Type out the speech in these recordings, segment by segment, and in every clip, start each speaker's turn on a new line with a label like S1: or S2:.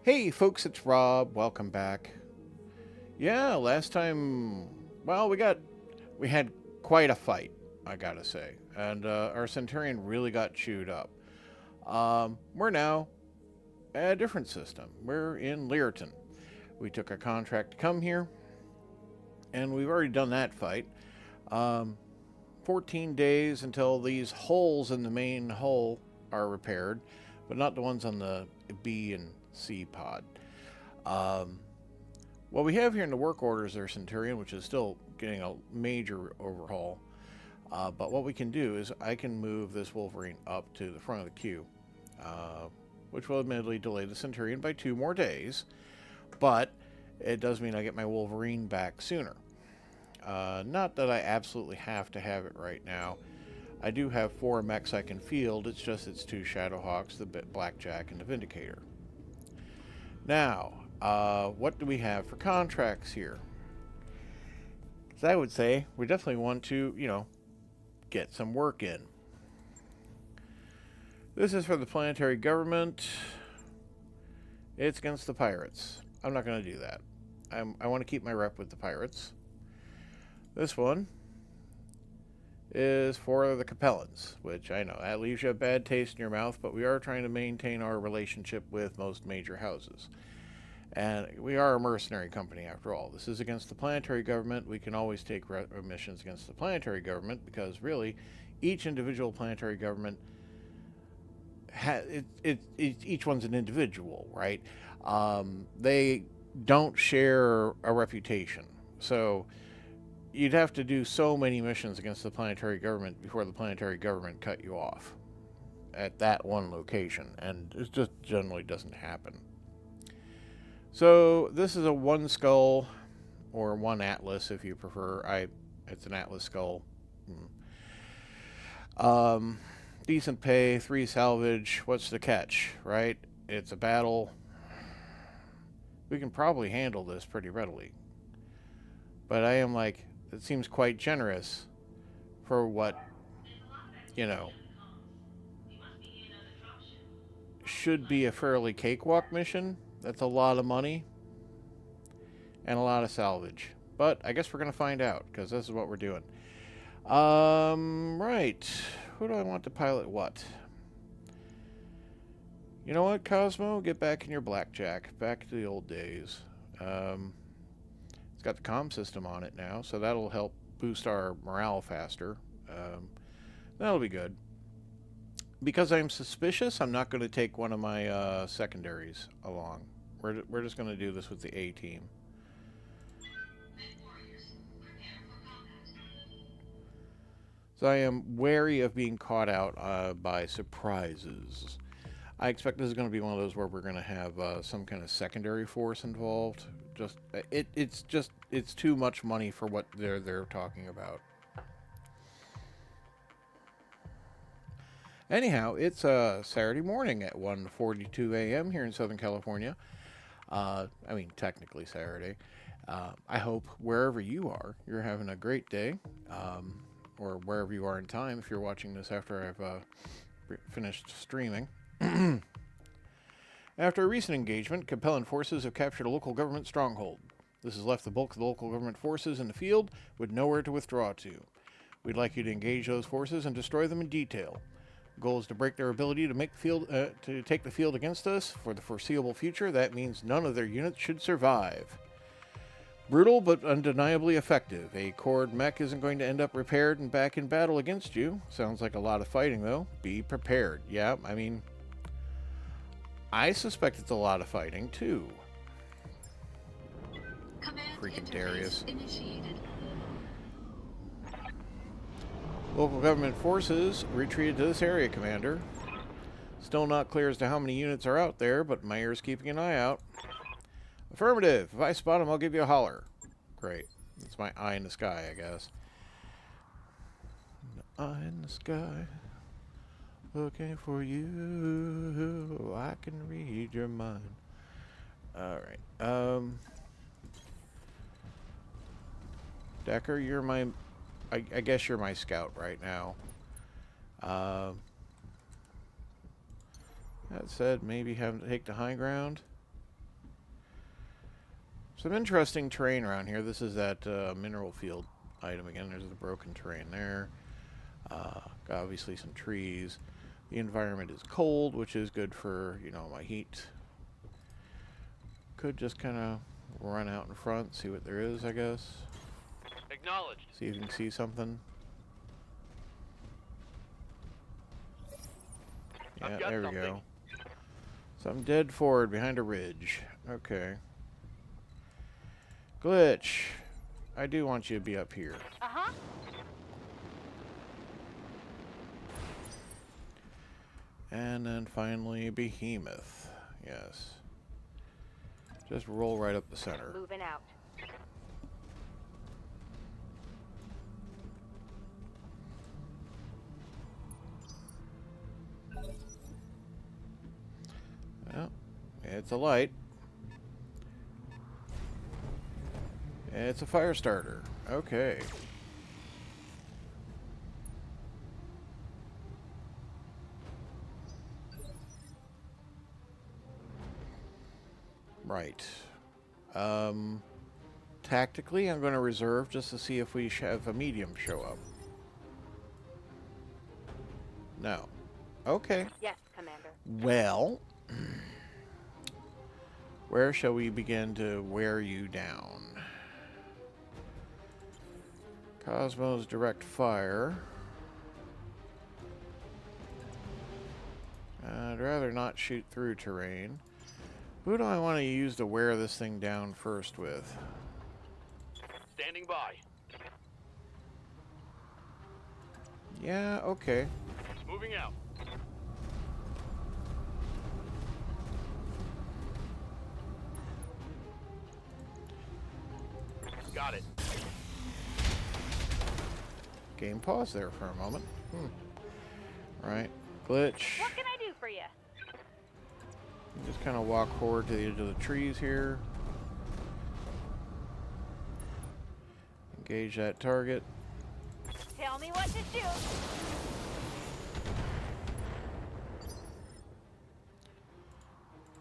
S1: Hey folks, it's Rob. Welcome back. Yeah, last time, well, we had quite a fight, I gotta say, and our Centurion really got chewed up. We're now at a different system. We're in Learton. We took a contract to come here, and we've already done that fight. Um, 14 days until these holes in the main hull are repaired, but not the ones on the B and C pod. Um, What we have here in the work orders are Centurion, which is still getting a major overhaul. But what we can do is I can move this Wolverine up to the front of the queue, uh, which will admittedly delay the Centurion by 2 more days. But it does mean I get my Wolverine back sooner. Not that I absolutely have to have it right now. I do have 4 mechs I can field. It's 2 Shadowhawks, the Blackjack, and the Vindicator. Now, what do we have for contracts here? So I would say we definitely want to, get some work in. This is for the planetary government. It's against the pirates. I'm not going to do that. I want to keep my rep with the pirates. This one is for the Capellans, which I know that leaves you a bad taste in your mouth, but we are trying to maintain our relationship with most major houses. And we are a mercenary company after all. This is against the planetary government. We can always take missions against the planetary government because really each individual planetary government each one's an individual, right? They don't share a reputation. So you'd have to do so many missions against the planetary government before the planetary government cut you off at that one location. And it just generally doesn't happen. So this is a 1 skull, or 1 atlas if you prefer. It's an atlas skull. Decent pay, 3 salvage. What's the catch, right? It's a battle. We can probably handle this pretty readily. But I am like, it seems quite generous for what, should be a fairly cakewalk mission. That's a lot of money and a lot of salvage. But I guess we're going to find out because this is what we're doing. Right. Who do I want to pilot what? You know what, Cosmo? Get back in your Blackjack. Back to the old days. It's got the comm system on it now, so that'll help boost our morale faster. That'll be good. Because I'm suspicious, I'm not going to take one of my secondaries along. We're just going to do this with the A team. So I am wary of being caught out by surprises. I expect this is going to be one of those where we're going to have some kind of secondary force involved. It's too much money for what they're talking about. Anyhow, it's Saturday morning at 1:42 a.m. here in Southern California. Technically Saturday. I hope wherever you are, you're having a great day, or wherever you are in time if you're watching this after I've finished streaming. After a recent engagement, Capellan forces have captured a local government stronghold. This has left the bulk of the local government forces in the field with nowhere to withdraw to. We'd like you to engage those forces and destroy them in detail. The goal is to break their ability to take the field against us for the foreseeable future. That means none of their units should survive. Brutal but undeniably effective. A Cord mech isn't going to end up repaired and back in battle against you. Sounds like a lot of fighting though. Be prepared. Yeah, I suspect it's a lot of fighting too.
S2: Command
S1: Freaking Darius.
S2: Initiated.
S1: Local government forces retreated to this area, Commander. Still not clear as to how many units are out there, but Mayor's keeping an eye out. Affirmative. If I spot him, I'll give you a holler. Great. That's my eye in the sky, I guess. Eye in the sky, looking for you. I can read your mind. All right. Decker, you're my... I guess you're my scout right now. That said, maybe have to take the high ground. Some interesting terrain around here. This is that mineral field item again. There's the broken terrain there. Got obviously some trees. The environment is cold, which is good for, you know, my heat. Could just kind of run out in front, see what there is, I guess.
S2: Acknowledged.
S1: See if you can see something. Yeah, there we go. Something dead forward behind a ridge. Okay. Glitch. I do want you to be up here.
S3: Uh-huh.
S1: And then finally, Behemoth. Yes. Just roll right up the center.
S3: Moving out.
S1: Well, it's a light. It's a fire starter. Okay. Right. Tactically, I'm going to reserve just to see if we have a medium show up. No. Okay.
S3: Yes, Commander.
S1: Well, where shall we begin to wear you down? Cosmos direct fire. I'd rather not shoot through terrain. Who do I want to use to wear this thing down first with?
S2: Standing by.
S1: Yeah, okay.
S2: Moving out. Got it.
S1: Game pause there for a moment. Right. Glitch.
S3: What can I do for you?
S1: Just kind of walk forward to the edge of the trees here. Engage that target.
S3: Tell me what to do.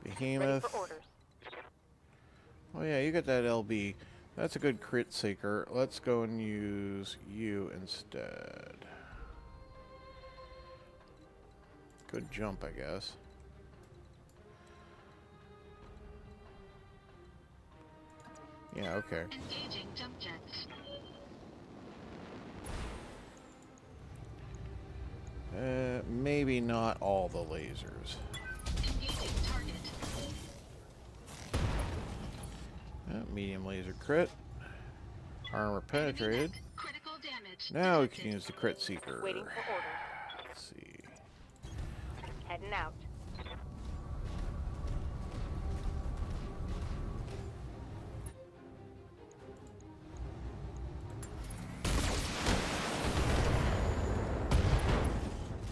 S1: Behemoth.
S3: Ready for orders.
S1: Oh yeah, you got that LB. That's a good crit seeker. Let's go and use you instead. Good jump, I guess. Yeah, okay.
S4: Engaging jump jets.
S1: Maybe not all the lasers.
S4: Engaging target.
S1: Medium laser crit. Armor penetrated.
S4: Critical damage.
S1: Now we can use the crit seeker.
S3: Waiting for orders.
S1: Let's see.
S3: Heading out.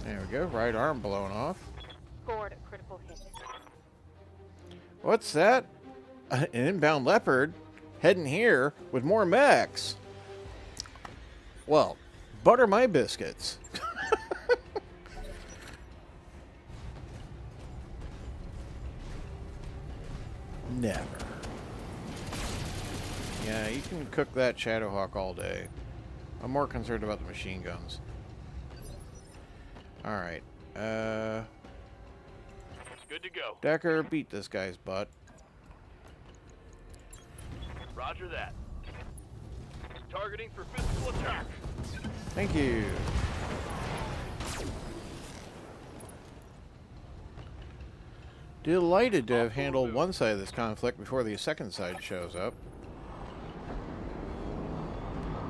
S1: There we go. Right arm blown off.
S3: Scored a critical hit.
S1: What's that? An inbound leopard heading here with more mechs. Well, butter my biscuits. Never. Yeah, you can cook that Shadowhawk all day. I'm more concerned about the machine guns. Alright.
S2: Good to go.
S1: Decker, beat this guy's butt.
S2: Roger that. Targeting for physical attack.
S1: Thank you. Delighted to have handled one side of this conflict before the second side shows up.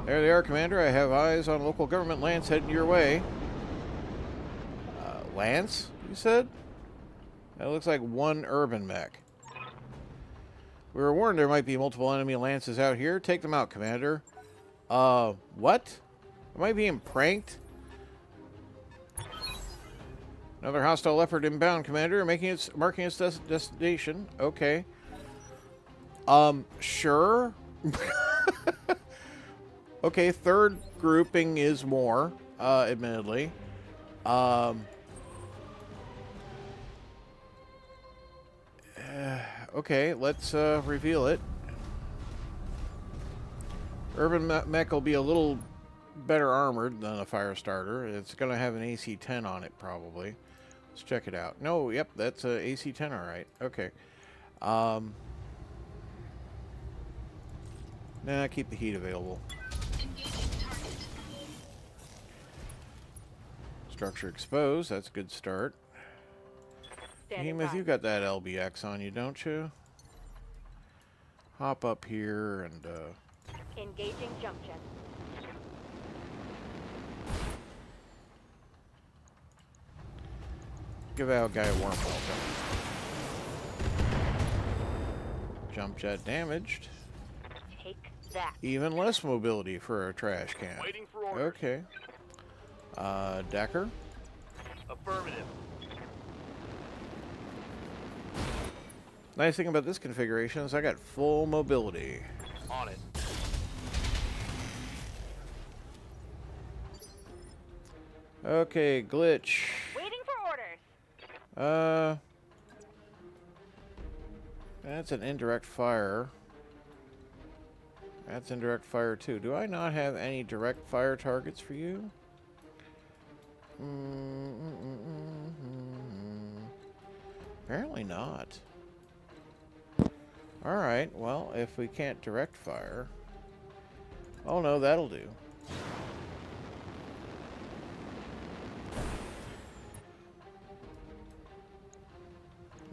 S1: There they are, Commander. I have eyes on local government Lance heading your way. Lance, you said? That looks like one urban mech. We were warned there might be multiple enemy Lances out here. Take them out, Commander. What? Am I being pranked? Another hostile leopard inbound, Commander, marking its destination. Okay. Sure. Okay, third grouping is more, admittedly. Okay, let's reveal it. Urban mech will be a little better armored than a fire starter. It's going to have an AC-10 on it, probably. Let's check it out. No, yep, that's a AC-10, all right. Okay. Nah, keep the heat available.
S4: Engaging target.
S1: Structure exposed. That's a good start.
S3: Standing
S1: Hemoth,
S3: by.
S1: you got that LBX on you, don't you? Hop up here and,
S3: Engaging jump jet.
S1: give our guy a warm welcome. Jump jet damaged.
S3: Take that.
S1: Even less mobility for a trash can.
S2: Waiting for orders.
S1: Okay. Decker.
S2: Affirmative.
S1: Nice thing about this configuration is I got full mobility.
S2: On it.
S1: Okay, glitch.
S3: Waiting for orders.
S1: That's an indirect fire. That's indirect fire too. Do I not have any direct fire targets for you? Apparently not. Alright, well, if we can't direct fire... Oh no, that'll do.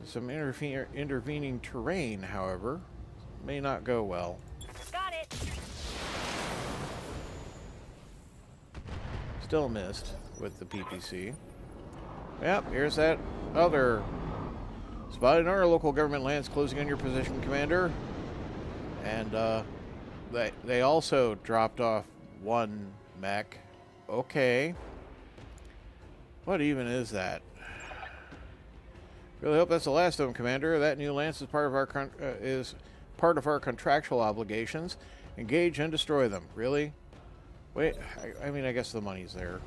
S1: Some intervening terrain, however, may not go well.
S3: Got it.
S1: Still missed with the PPC. Yep, here's that other. Spotted our local government lands closing on your position, Commander. And they also dropped off one mech. Okay. What even is that? Really hope that's the last of them, Commander. That new lance is part of our contractual obligations. Engage and destroy them. Really? Wait, I mean, I guess the money's there.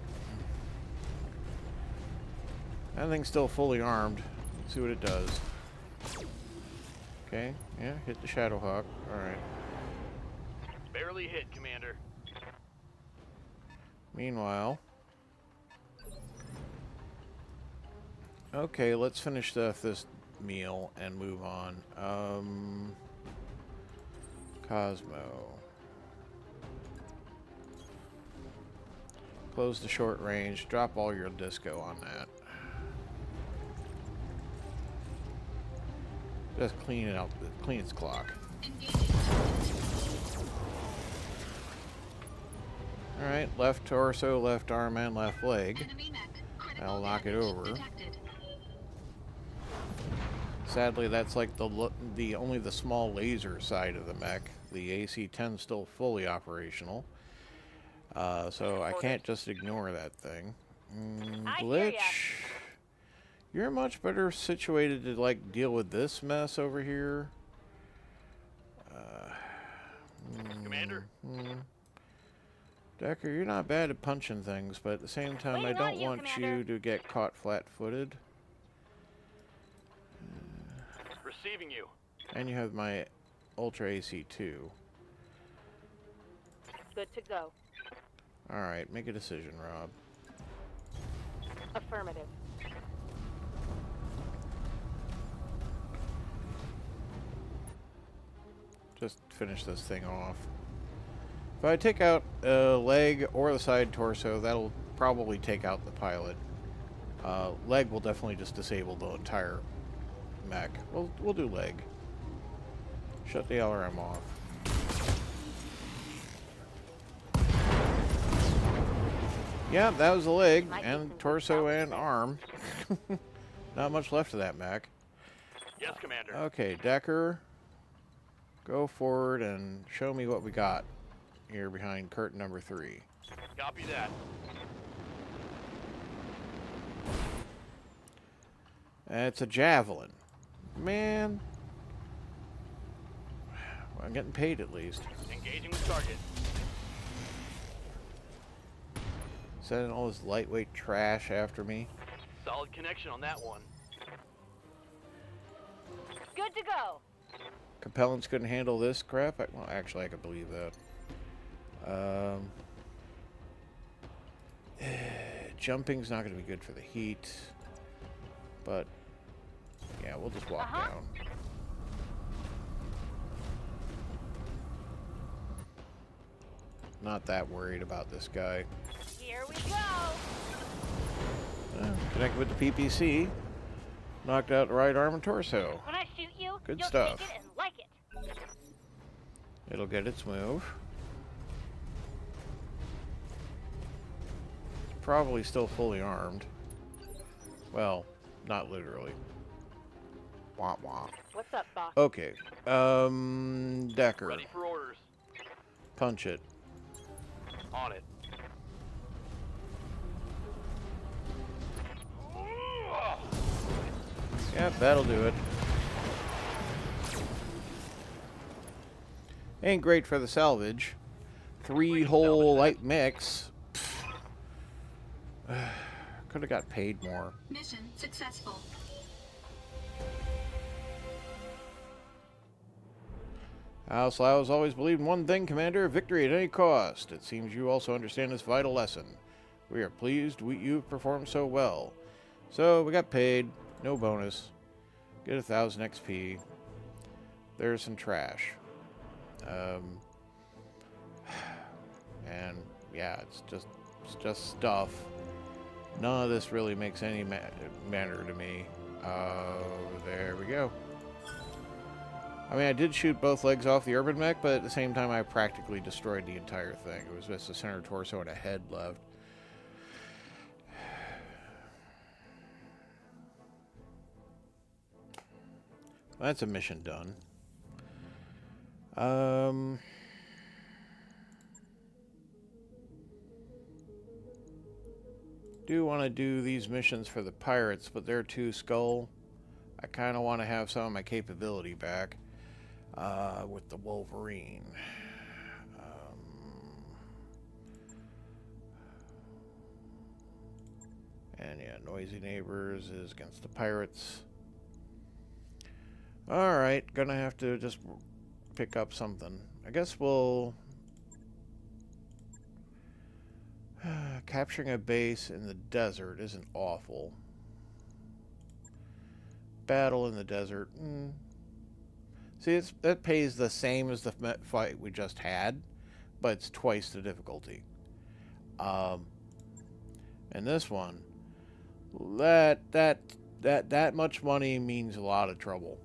S1: That thing's still fully armed. Let's see what it does. Okay, yeah, hit the Shadowhawk. Alright.
S2: Barely hit, Commander.
S1: Meanwhile... Okay, let's finish this meal and move on. Cosmo. Close the short range. Drop all your disco on that. Just clean it out. Clean its clock. Alright, left torso, left arm, and left leg.
S4: Enemy mech. Critical
S1: I'll knock it
S4: damage
S1: over.
S4: detected.
S1: Sadly, that's like the only the small laser side of the mech. The AC-10 is still fully operational. So I can't just ignore that thing.
S3: I hear
S1: Glitch.
S3: ya.
S1: You're much better situated to like deal with this mess over here.
S2: Commander?
S1: Decker, you're not bad at punching things, but at the same time, I
S3: Waiting on
S1: don't
S3: you,
S1: want
S3: Commander.
S1: you to get caught flat-footed.
S2: Receiving you.
S1: And you have my Ultra AC-2.
S3: Good to go.
S1: Alright, make a decision, Rob.
S3: Affirmative.
S1: Just finish this thing off. If I take out a leg or the side torso, that'll probably take out the pilot. Leg will definitely just disable the entire mech. We'll do leg. Shut the LRM off. Yeah, that was the leg,
S3: Might be
S1: and
S3: some
S1: torso
S3: good
S1: and arm. Not much left of that mech.
S2: Yes, Commander.
S1: Okay, Decker, go forward and show me what we got here behind curtain number 3.
S2: Copy that.
S1: It's a javelin. Man. Well, I'm getting paid at least.
S2: Engaging the target.
S1: Sending all this lightweight trash after me.
S2: Solid connection on that one.
S3: Good to go.
S1: Compellents couldn't handle this crap? Well, actually, I could believe that. Um, jumping's not going to be good for the heat. But, yeah, we'll just walk down. Not that worried about this guy.
S3: Here we go.
S1: Connect with the PPC. Knocked out the right arm and torso.
S3: When I shoot you,
S1: Good
S3: you'll
S1: stuff.
S3: take it and like it.
S1: It'll get its move. It's probably still fully armed. Well, not literally. Wah wah.
S3: What's up, boss?
S1: Okay. Decker.
S2: Ready for orders.
S1: Punch it.
S2: On it.
S1: Yep, that'll do it. Ain't great for the salvage. 3-hole light mix. Could have got paid more.
S4: Mission successful.
S1: House Lau has always believed in one thing, Commander: victory at any cost. It seems you also understand this vital lesson. We are pleased you've performed so well. So, we got paid. No bonus. Get 1,000 XP. There's some trash. And, yeah, it's just stuff. None of this really makes any matter to me. There we go. I mean, I did shoot both legs off the urban mech, but at the same time, I practically destroyed the entire thing. It was just a center torso and a head left. That's a mission done. Do want to do these missions for the pirates, but they're 2 skull. I kind of want to have some of my capability back with the Wolverine. And yeah, Noisy Neighbors is against the pirates. Alright, gonna have to just pick up something. I guess we'll... capturing a base in the desert isn't awful. Battle in the desert. See, that pays the same as the fight we just had, but it's twice the difficulty. And this one, that much money means a lot of trouble.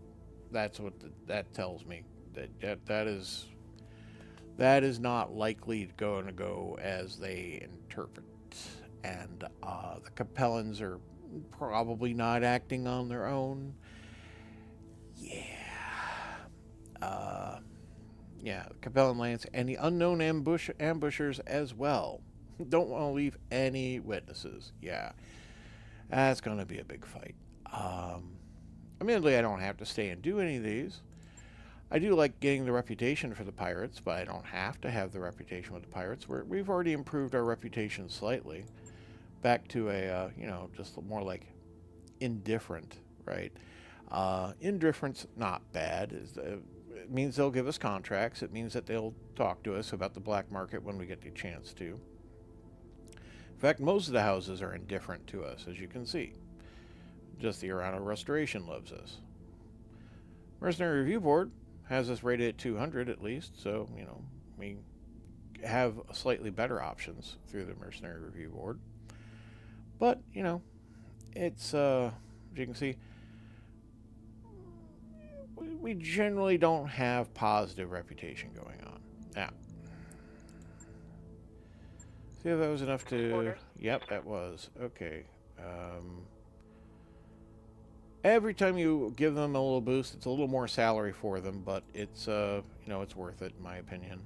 S1: That's what that tells me. That is not likely going to go as they interpret. And the Capellans are probably not acting on their own. Yeah, Capellan Lance and the unknown ambushers as well. Don't want to leave any witnesses. Yeah, that's going to be a big fight. Admittedly, I don't have to stay and do any of these. I do like getting the reputation for the pirates, but I don't have to have the reputation with the pirates. We've already improved our reputation slightly. Back to a, just more like indifferent, right? Indifferent's not bad. It means they'll give us contracts. It means that they'll talk to us about the black market when we get the chance to. In fact, most of the houses are indifferent to us, as you can see. Just the Arano Restoration loves us. Mercenary Review Board has us rated at 200 at least, so, we have slightly better options through the Mercenary Review Board. But, it's, as you can see, we generally don't have positive reputation going on. Now, see if that was enough to...
S3: Orders.
S1: Yep, that was. Okay. Every time you give them a little boost, it's a little more salary for them, but it's, it's worth it, in my opinion.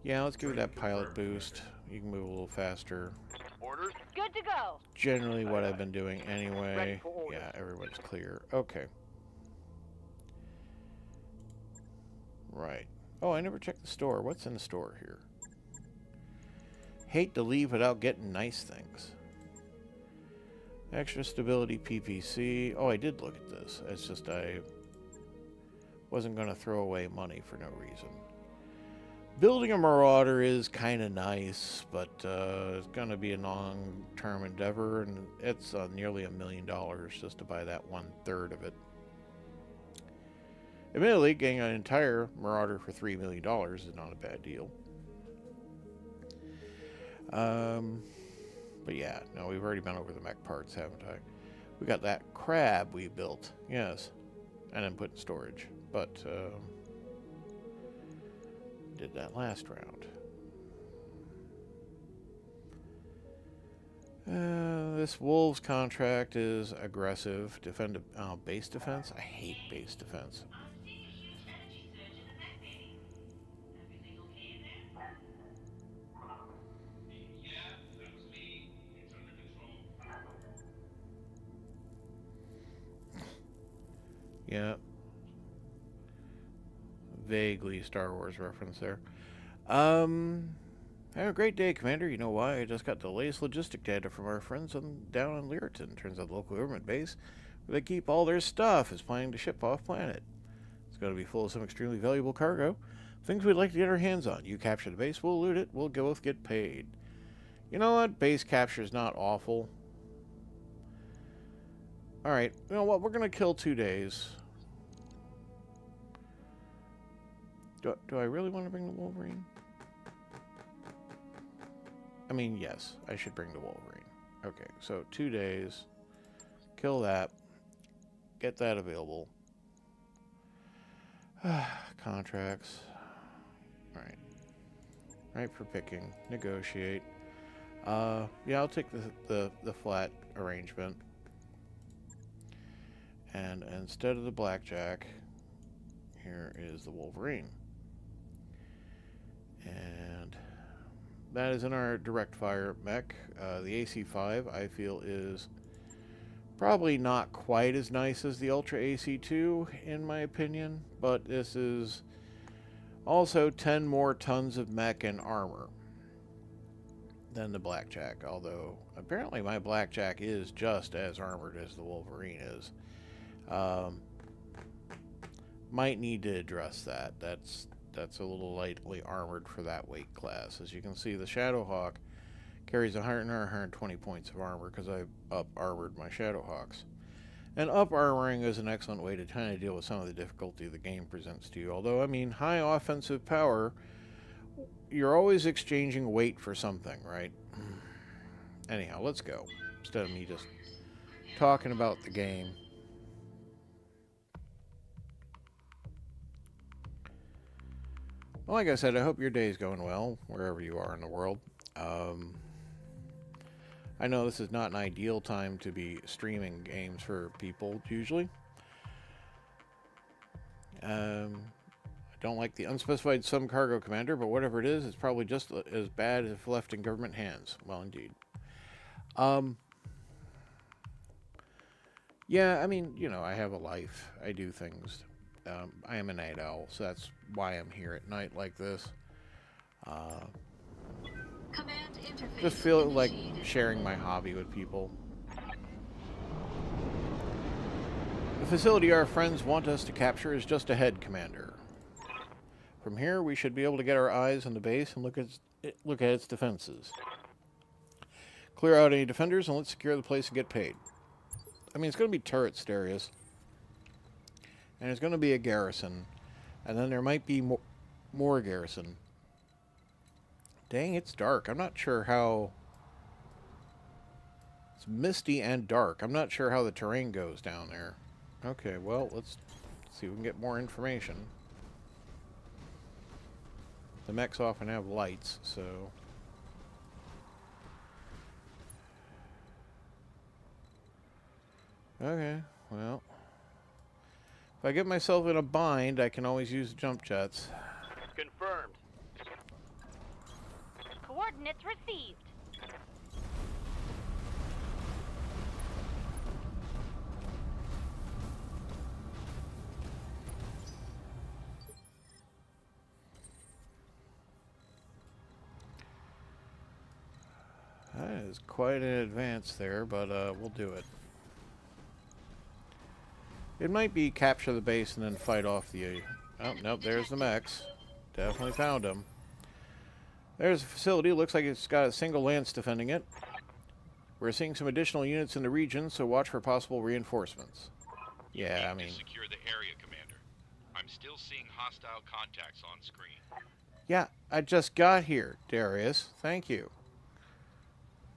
S1: Yeah, let's give it that pilot boost. You can move a little faster.
S2: Orders.
S3: Good to go.
S1: Generally what I've been doing
S2: Ready
S1: anyway.
S2: for orders.
S1: Yeah, everybody's clear. Okay. Right. Oh, I never checked the store. What's in the store here? Hate to leave without getting nice things. Extra stability PPC. Oh, I did look at this. It's just I wasn't going to throw away money for no reason. Building a Marauder is kind of nice, but it's going to be a long-term endeavor, and it's nearly $1 million just to buy that 1/3 of it. Admittedly, getting an entire Marauder for $3 million is not a bad deal. But yeah, no, we've already been over the mech parts, haven't I? We got that crab we built, yes, and then put in storage, but did that last round. This Wolves contract is aggressive. Defend base defense? I hate base defense. Yeah. Vaguely Star Wars reference there. Have a great day, Commander. You know why? I just got the latest logistic data from our friends down in Lyriton. Turns out the local government base, where they keep all their stuff, is planning to ship off planet. It's going to be full of some extremely valuable cargo. Things we'd like to get our hands on. You capture the base, we'll loot it, we'll both get paid. You know what? Base capture is not awful. Alright, you know what? We're going to kill 2 days. Do I really want to bring the Wolverine? I mean, yes, I should bring the Wolverine. Okay, so 2 days. Kill that. Get that available. Contracts. Alright. Right for picking. Negotiate. Yeah, I'll take the flat arrangement. And instead of the blackjack, here is the Wolverine. And that is in our direct fire mech. The AC-5, I feel, is probably not quite as nice as the Ultra AC-2, in my opinion, but this is also 10 more tons of mech and armor than the Blackjack, although apparently my Blackjack is just as armored as the Wolverine is. Might need to address that. That's a little lightly armored for that weight class. As you can see, the Shadowhawk carries 100 or 120 points of armor because I up-armored my Shadowhawks. And up-armoring is an excellent way to kind of deal with some of the difficulty the game presents to you. Although, I mean, high offensive power, you're always exchanging weight for something, right? Anyhow, let's go. Instead of me just talking about the game. Well, like I said, I hope your day's going well, wherever you are in the world. I know this is not an ideal time to be streaming games for people, usually. I don't like the unspecified subcargo commander, but whatever it is, it's probably just as bad if left in government hands. Well, indeed. Yeah, I mean, you know, I have a life. I do things. I am a night owl, so that's why I'm here at night like this.
S4: Command interface
S1: Just feel like
S4: initiated.
S1: sharing my hobby with people. The facility our friends want us to capture is just ahead, Commander. From here, we should be able to get our eyes on the base and look at its defenses. Clear out any defenders and let's secure the place and get paid. I mean, it's going to be turrets, Darius. And there's going to be a garrison. And then there might be more garrison. Dang, it's dark. I'm not sure how... It's misty and dark. I'm not sure how the terrain goes down there. Okay, well, let's see if we can get more information. The mechs often have lights, so... Okay, well... If I get myself in a bind, I can always use jump jets.
S2: Confirmed.
S3: Coordinates received.
S1: That is quite an advance there, but we'll do it. It might be capture the base and then fight off the... Oh, nope, there's the mechs. Definitely found them. There's a facility. Looks like it's got a single lance defending it. We're seeing some additional units in the region, so watch for possible reinforcements. Yeah, I mean...
S5: secure the area, Commander. I'm still seeing hostile contacts on screen.
S1: Yeah, I just got here, Darius. Thank you.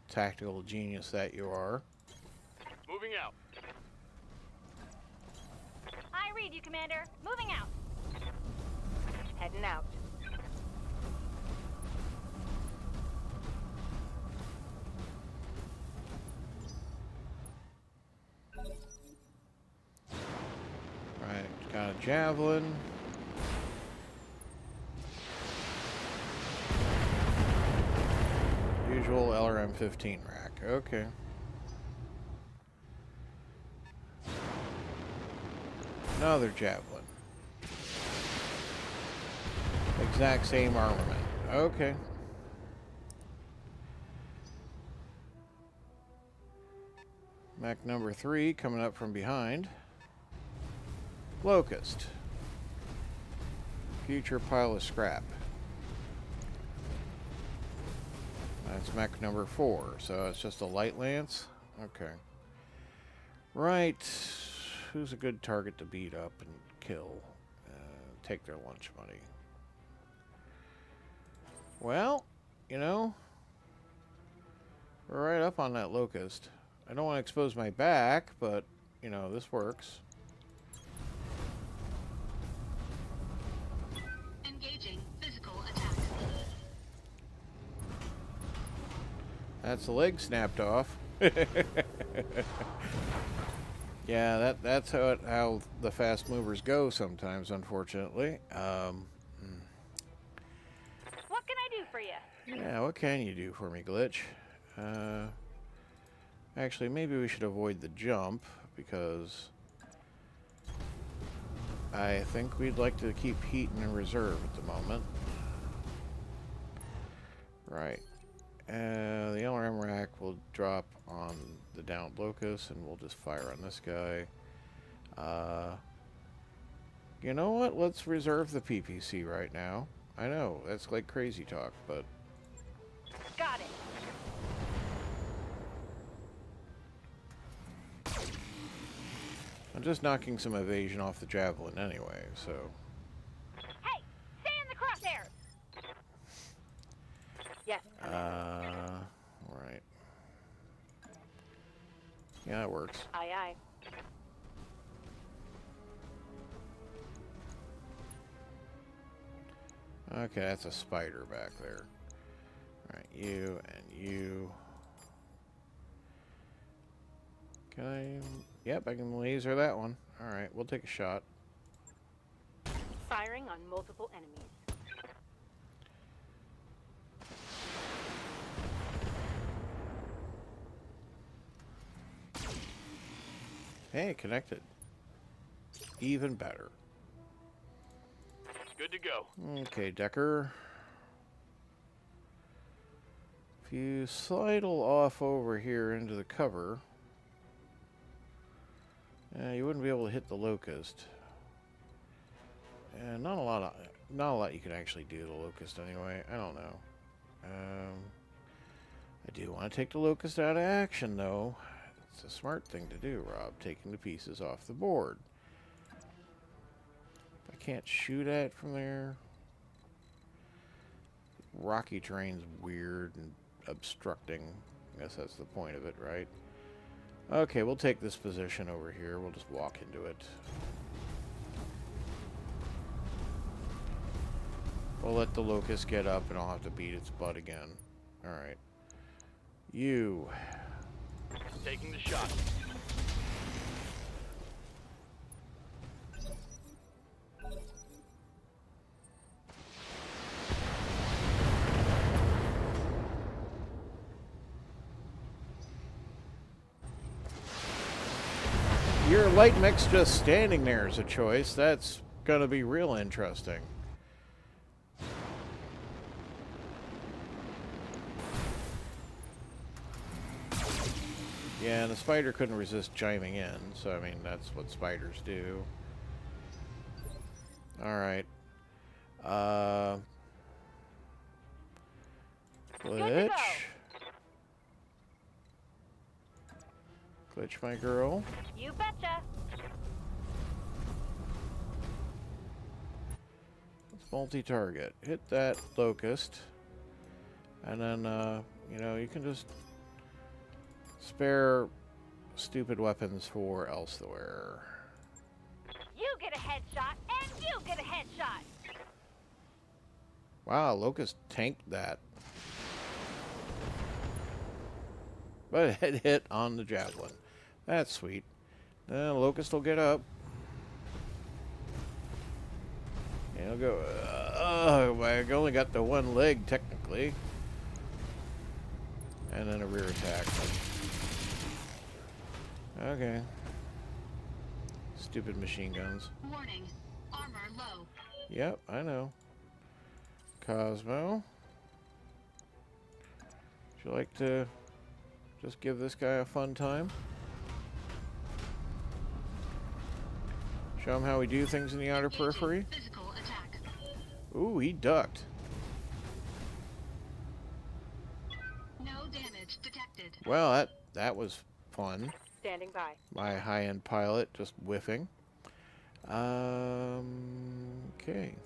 S1: Tactical genius that you are.
S2: Moving out.
S3: I read you, Commander. Moving out. Heading out.
S1: Right, got a javelin. Usual LRM-15 rack. Okay. Another javelin. Exact same armament. Okay. Mech number 3 coming up from behind. Locust. Future pile of scrap. That's mech number 4, so it's just a light lance? Okay. Right. Who's a good target to beat up and kill? Take their lunch money. Well, you know, we're right up on that locust. I don't want to expose my back, but, you know, this works.
S4: Engaging physical attack.
S1: That's the leg snapped off. Yeah, that's how the fast movers go sometimes, unfortunately.
S3: What can I do for you?
S1: Yeah, what can you do for me, Glitch? Actually, maybe we should avoid the jump, because I think we'd like to keep heat in reserve at the moment. Right. The LRM rack will drop on the downed locust, and we'll just fire on this guy. You know what? Let's reserve the PPC right now. I know, that's like crazy talk, but...
S3: Got it.
S1: I'm just knocking some evasion off the javelin anyway, so...
S3: Hey, stay in the crosshairs. Yes.
S1: Right. Yeah, that works.
S3: Aye, aye.
S1: Okay, that's a spider back there. Alright, you and you. Can I... Yep, I can laser that one. Alright, we'll take a shot.
S3: Firing on multiple enemies.
S1: Hey, connected. Even better.
S2: Good to go.
S1: Okay, Decker. If you sidle off over here into the cover, you wouldn't be able to hit the locust. And not a lot you can actually do to the locust anyway. I don't know. I do want to take the locust out of action, though. It's a smart thing to do, Rob, taking the pieces off the board. I can't shoot at from there. Rocky terrain's weird and obstructing. I guess that's the point of it, right? Okay, we'll take this position over here. We'll just walk into it. We'll let the locust get up and I'll have to beat its butt again. Alright. You.
S2: Taking the shot.
S1: Your light mech's just standing there as a choice. That's gonna be real interesting. Yeah, and the spider couldn't resist chiming in, so I mean, that's what spiders do. Alright. Glitch. Glitch, my girl.
S3: You betcha.
S1: Let's multi-target. Hit that locust. And then, you know, you can just spare stupid weapons for elsewhere.
S3: You get a headshot, and you get a headshot.
S1: Wow, locust tanked that. But it hit on the javelin. That's sweet. Then locust will get up. And he'll go, I only got the one leg, technically. And then a rear attack. Okay. Stupid machine guns.
S4: Warning. Armor low.
S1: Yep, I know. Cosmo. Would you like to just give this guy a fun time? Show him how we do things in the outer periphery?
S4: Physical attack.
S1: Ooh, he ducked.
S4: No damage detected.
S1: Well, that was fun.
S3: Standing by.
S1: My high-end pilot just whiffing. Okay.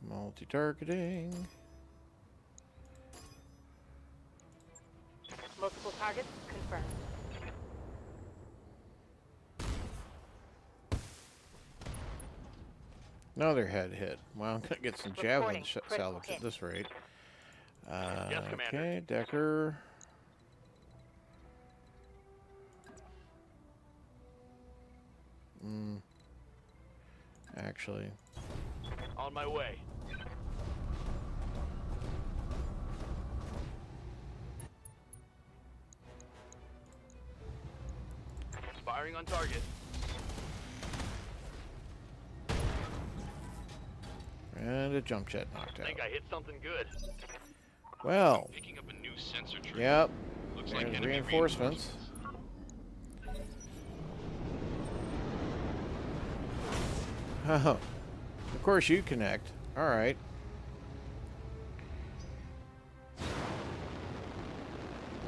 S1: Multi-targeting.
S3: Multiple targets confirmed.
S1: Another head hit. Well, I'm gonna get some javelin
S3: Reporting. Critical
S1: salvage
S3: hit.
S1: at this rate.
S2: Yes, Commander.
S1: Okay, Decker. Actually,
S2: On my way. Firing on target.
S1: and a jump jet knocked
S2: I
S1: out.
S2: think I hit something good.
S1: Well,
S5: Picking up a new sensor tree.
S1: yep.
S5: Looks like
S1: There's
S5: enemy
S1: reinforcements. Oh, of course you connect. All right.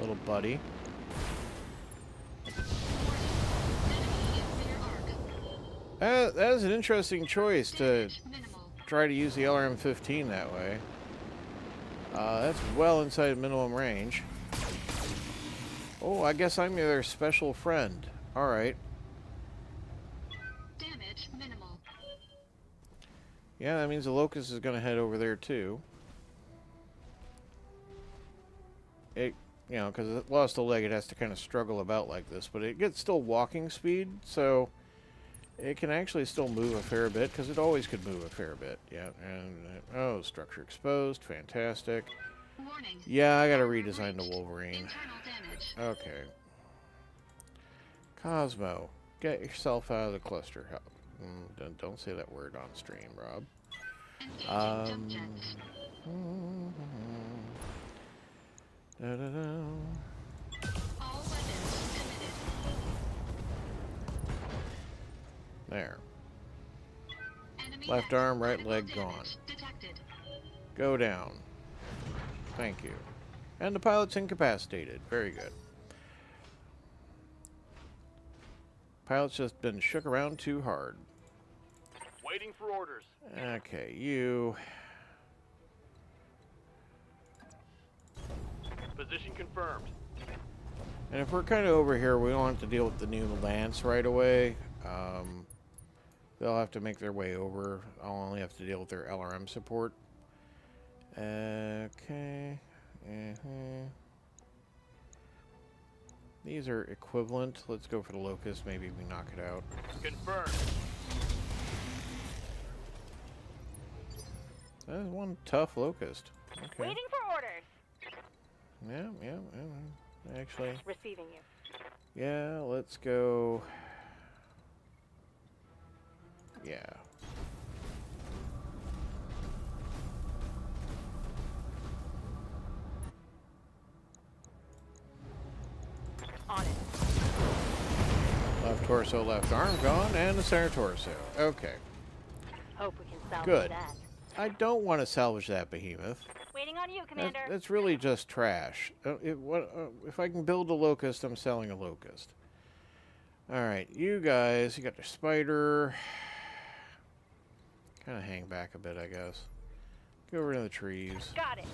S1: Little buddy. That is an interesting choice to
S4: Minimal.
S1: try to use the LRM-15 that way. That's well inside minimum range. Oh, I guess I'm their special friend. All right.
S4: Damage minimal.
S1: Yeah, that means the Locust is going to head over there too. It, you know, because it lost a leg, it has to kind of struggle about like this, but it gets still walking speed, so it can actually still move a fair bit, because it always could move a fair bit. Yeah, and oh, structure exposed, fantastic.
S4: Warning.
S1: Yeah, I got to redesign the Wolverine.
S4: Internal damage.
S1: Okay. Cosmo, get yourself out of the cluster hub. Don't say that word on stream, Rob.
S4: Engaging jump jets.
S1: Da-da-da.
S4: All weapons committed.
S1: There.
S4: Enemy
S1: Left
S4: net.
S1: arm, right
S4: Critical
S1: leg
S4: damage
S1: gone.
S4: Detected.
S1: Go down. Thank you. And the pilot's incapacitated. Very good. Pilot's just been shook around too hard.
S2: Waiting for orders.
S1: Okay, you...
S2: Position confirmed.
S1: And if we're kind of over here, we don't have to deal with the new Lance right away. They'll have to make their way over. I'll only have to deal with their LRM support. Okay. These are equivalent. Let's go for the Locust. Maybe we knock it out.
S2: Confirmed.
S1: That is one tough Locust. Okay.
S3: Waiting for orders.
S1: Yeah. Actually,
S3: Receiving you.
S1: yeah, let's go. Yeah.
S3: On it.
S1: Torso, left arm gone, and the center torso. Okay.
S3: Hope we can salvage
S1: Good.
S3: that.
S1: I don't want to salvage that behemoth.
S3: Waiting on you, Commander.
S1: That's really just trash. If I can build a locust, I'm selling a locust. Alright, you guys, you got the spider. Kind of hang back a bit, I guess. Go over to the trees.
S3: Got it.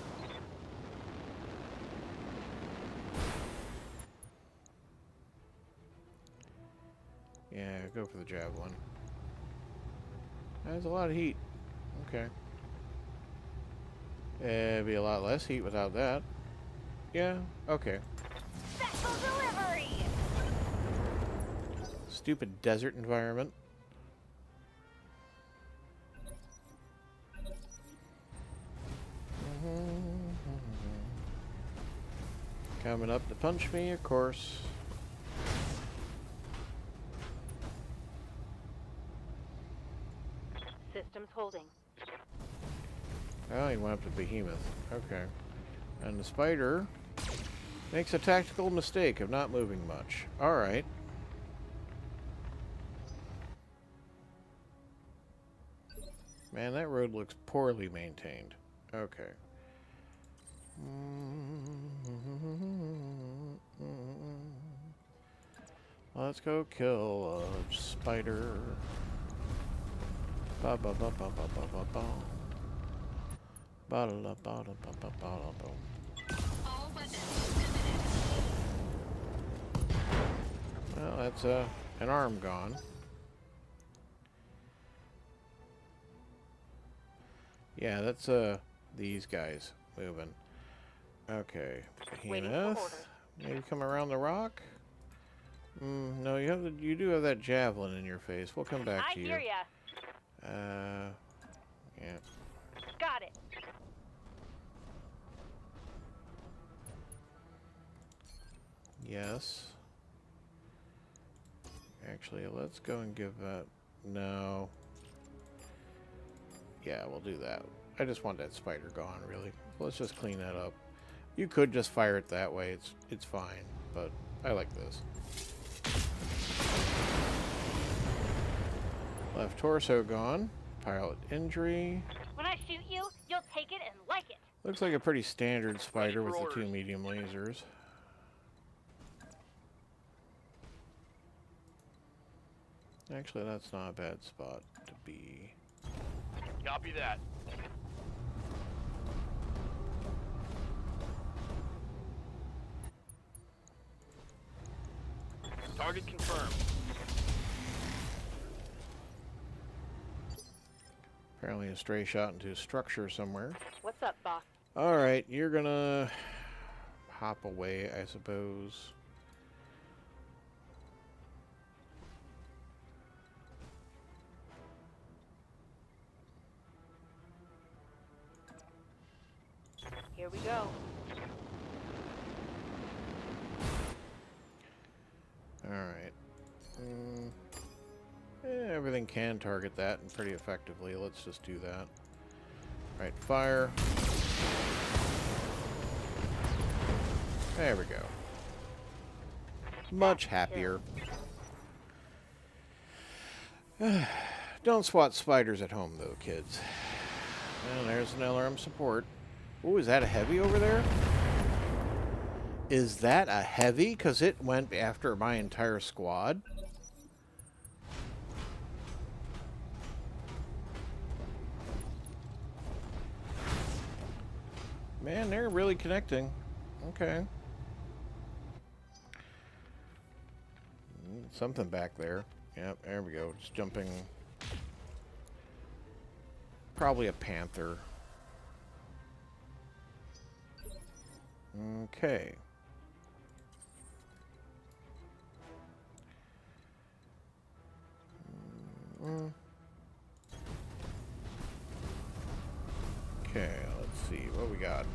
S1: Yeah, go for the javelin. That's a lot of heat. Okay. It'd be a lot less heat without that. Yeah, okay.
S3: Special delivery!
S1: Stupid desert environment. Coming up to punch me, of course.
S3: Systems holding.
S1: Oh, he went up to behemoth. Okay. And the spider makes a tactical mistake of not moving much. Alright. Man, that road looks poorly maintained. Okay. Let's go kill a spider. Ba ba ba ba ba ba ba ba. Ba da da ba da ba ba ba da ba.
S4: All weapons committed.
S1: Well, that's an arm gone. Yeah, that's these guys moving. Okay,
S3: Waiting for
S1: behemoth.
S3: orders.
S1: Maybe come around the rock. No, you do have that javelin in your face. We'll come back
S3: I
S1: to you.
S3: hear ya.
S1: Yeah.
S3: Got it.
S1: Yes. Actually, let's go and give that. No. Yeah, we'll do that. I just want that spider gone, really. Let's just clean that up. You could just fire it that way. It's fine, but I like this. Left torso gone. Pilot injury.
S3: When I shoot you, you'll take it and like it.
S1: Looks like a pretty standard spider with
S2: for
S1: the 2
S2: orders.
S1: medium lasers. Actually, that's not a bad spot to be.
S2: Copy that. Target confirmed.
S1: Apparently a stray shot into a structure somewhere.
S3: What's up, boss?
S1: Alright, you're gonna hop away, I suppose.
S3: Here we go.
S1: Alright. Everything can target that and pretty effectively. Let's just do that. Alright, fire. There we go. Much happier. Don't swat spiders at home, though, kids. Well, there's an LRM support. Ooh, is that a heavy over there? Is that a heavy? Because it went after my entire squad. Man, they're really connecting. Okay. Something back there. Yep, there we go. Just jumping. Probably a panther. Okay. Okay, let's see what we got.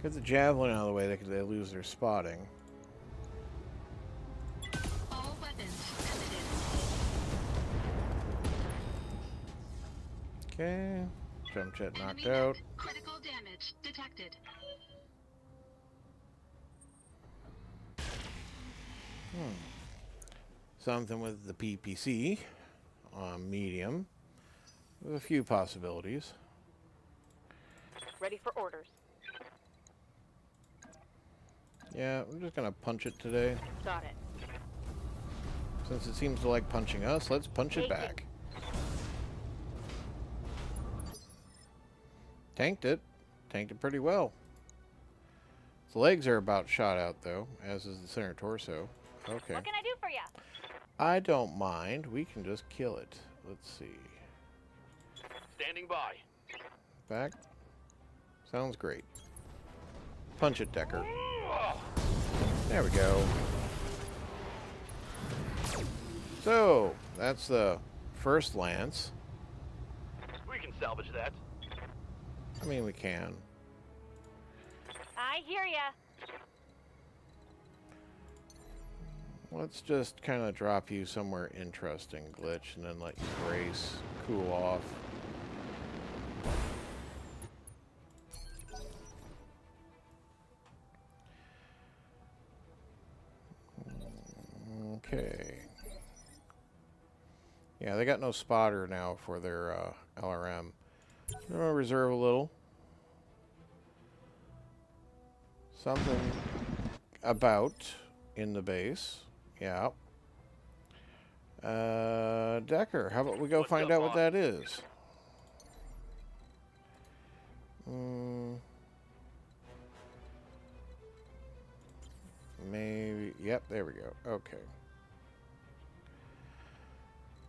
S1: Get the javelin out of the way, they lose their spotting.
S4: All weapons committed.
S1: Okay. Jump jet knocked
S4: Enemy
S1: out.
S4: net. Critical damage detected.
S1: something with the PPC on medium. With a few possibilities.
S6: Ready for orders.
S1: Yeah, we're just gonna punch it today.
S6: Got it.
S1: Since it seems to like punching us, let's punch it back. Tanked it. Tanked it pretty well. Its legs are about shot out, though, as is the center torso. Okay.
S3: What can I do for you?
S1: I don't mind. We can just kill it. Let's see.
S2: Standing by.
S1: Back. Sounds great. Punch it, Decker. There we go. So, that's the first lance.
S2: We can salvage that.
S1: I mean, we can.
S3: I hear ya.
S1: Let's just kind of drop you somewhere interesting, Glitch, and then let you brace, cool off. Okay. Yeah, they got no spotter now for their LRM. I'm gonna reserve a little. Something about in the base. Yeah. Decker, how about we go find out what that is? Maybe. Yep, there we go. Okay.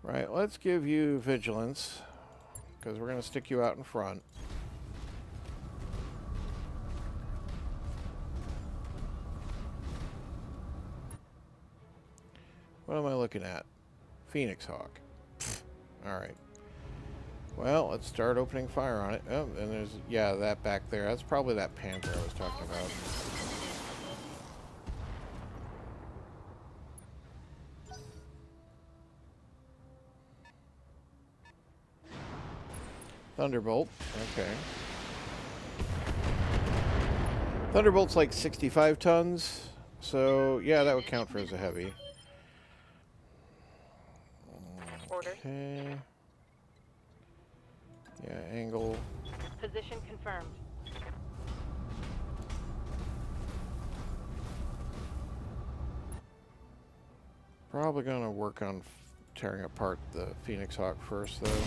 S1: Right, let's give you vigilance, because we're going to stick you out in front. What am I looking at? Phoenix Hawk. Alright. Well, let's start opening fire on it. Oh, and there's, yeah, that back there. That's probably that Panther I was talking about. Thunderbolt. Okay. Thunderbolt's like 65 tons. So, yeah, that would count for as a heavy.
S6: Orders.
S1: Okay. Yeah, angle.
S6: Position confirmed.
S1: Probably going to work on tearing apart the Phoenix Hawk first, though.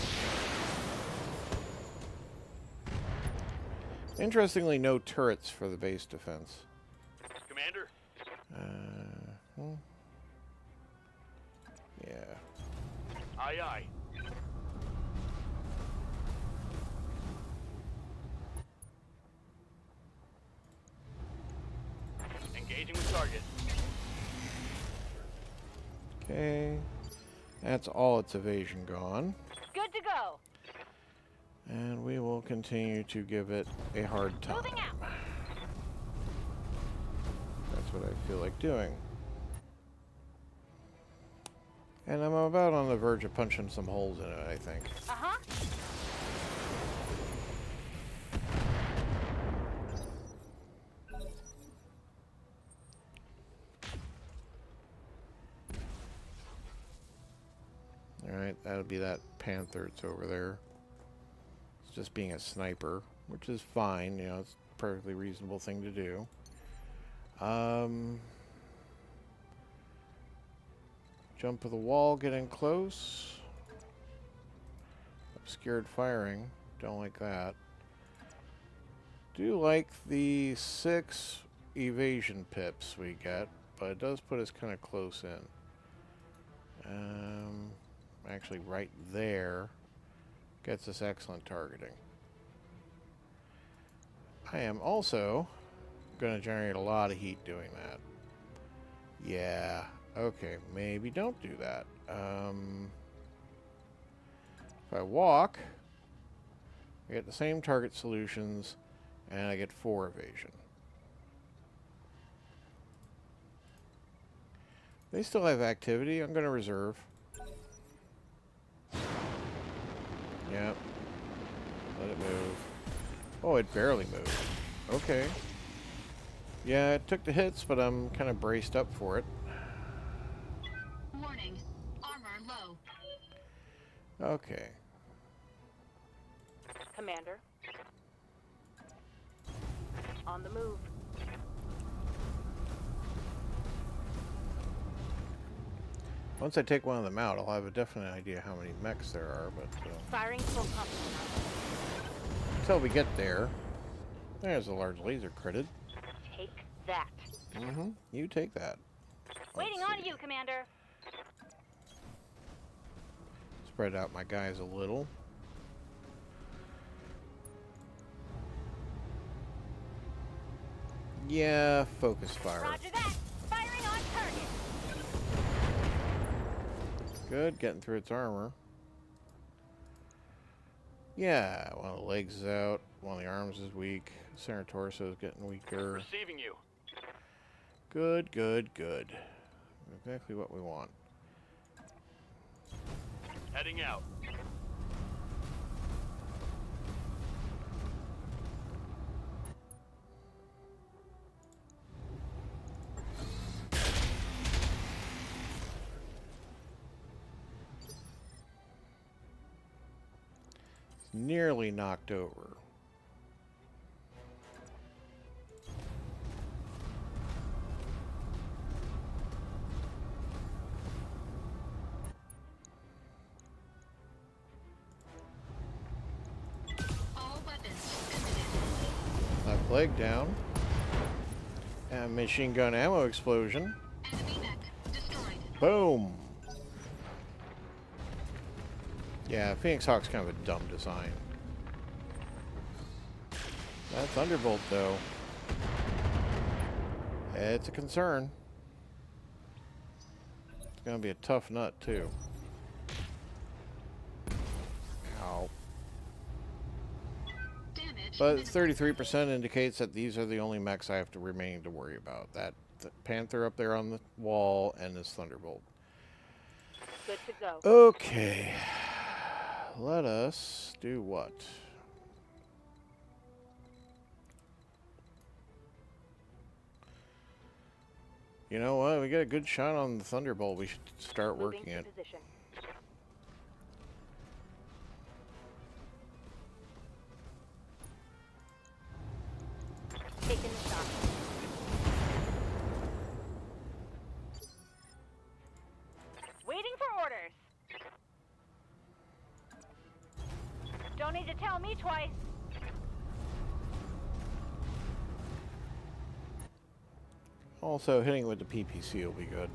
S1: Interestingly, no turrets for the base defense.
S2: Commander?
S1: Yeah.
S2: Aye, aye. Engaging with target.
S1: Okay. That's all its evasion gone.
S3: Good to go.
S1: And we will continue to give it a hard time.
S3: Moving out.
S1: That's what I feel like doing. And I'm about on the verge of punching some holes in it, I think.
S3: Uh-huh.
S1: Alright, that'll be that Panther that's over there. It's just being a sniper, which is fine, you know, it's a perfectly reasonable thing to do. Jump to the wall, get in close. Obscured firing, don't like that. Do like the 6 evasion pips we get, but it does put us kind of close in. Actually right there gets us excellent targeting. I am also going to generate a lot of heat doing that. Yeah, okay, maybe don't do that. If I walk, I get the same target solutions, and I get 4 evasion. They still have activity. I'm going to reserve. Yep. Let it move. Oh, it barely moved. Okay. Yeah, it took the hits, but I'm kind of braced up for it.
S4: Warning.
S1: Okay.
S6: Commander. On the move.
S1: Once I take one of them out, I'll have a definite idea how many mechs there are, but
S6: Firing full complement.
S1: until we get there... There's a large laser critted.
S6: Take that.
S1: Mm-hmm. You take that.
S3: Waiting
S1: Let's
S3: on
S1: see.
S3: you, Commander.
S1: Spread out my guys a little. Yeah, focus fire.
S3: Roger that. Firing on target.
S1: Good, getting through its armor. Yeah, one of the legs is out, one of the arms is weak, center torso is getting weaker.
S2: Receiving you.
S1: Good, good, good. Exactly what we want.
S2: Heading out.
S1: Nearly knocked over.
S4: All weapons committed.
S1: Left leg down. And machine gun ammo explosion.
S4: Enemy mech destroyed.
S1: Boom! Yeah, Phoenix Hawk's kind of a dumb design. That Thunderbolt, though, it's a concern. It's gonna be a tough nut, too. Ow.
S4: Damage.
S1: But
S4: minimum.
S1: 33% indicates that these are the only mechs I have to remain to worry about. That the Panther up there on the wall and this Thunderbolt.
S6: Good to go.
S1: Okay. Let us do what? You know what? We got a good shot on the Thunderbolt. We should start
S6: Moving
S1: working
S6: to
S1: it.
S6: position. Taking the shot.
S3: Waiting for orders. Don't need to tell me twice.
S1: Also, hitting with the PPC will be good.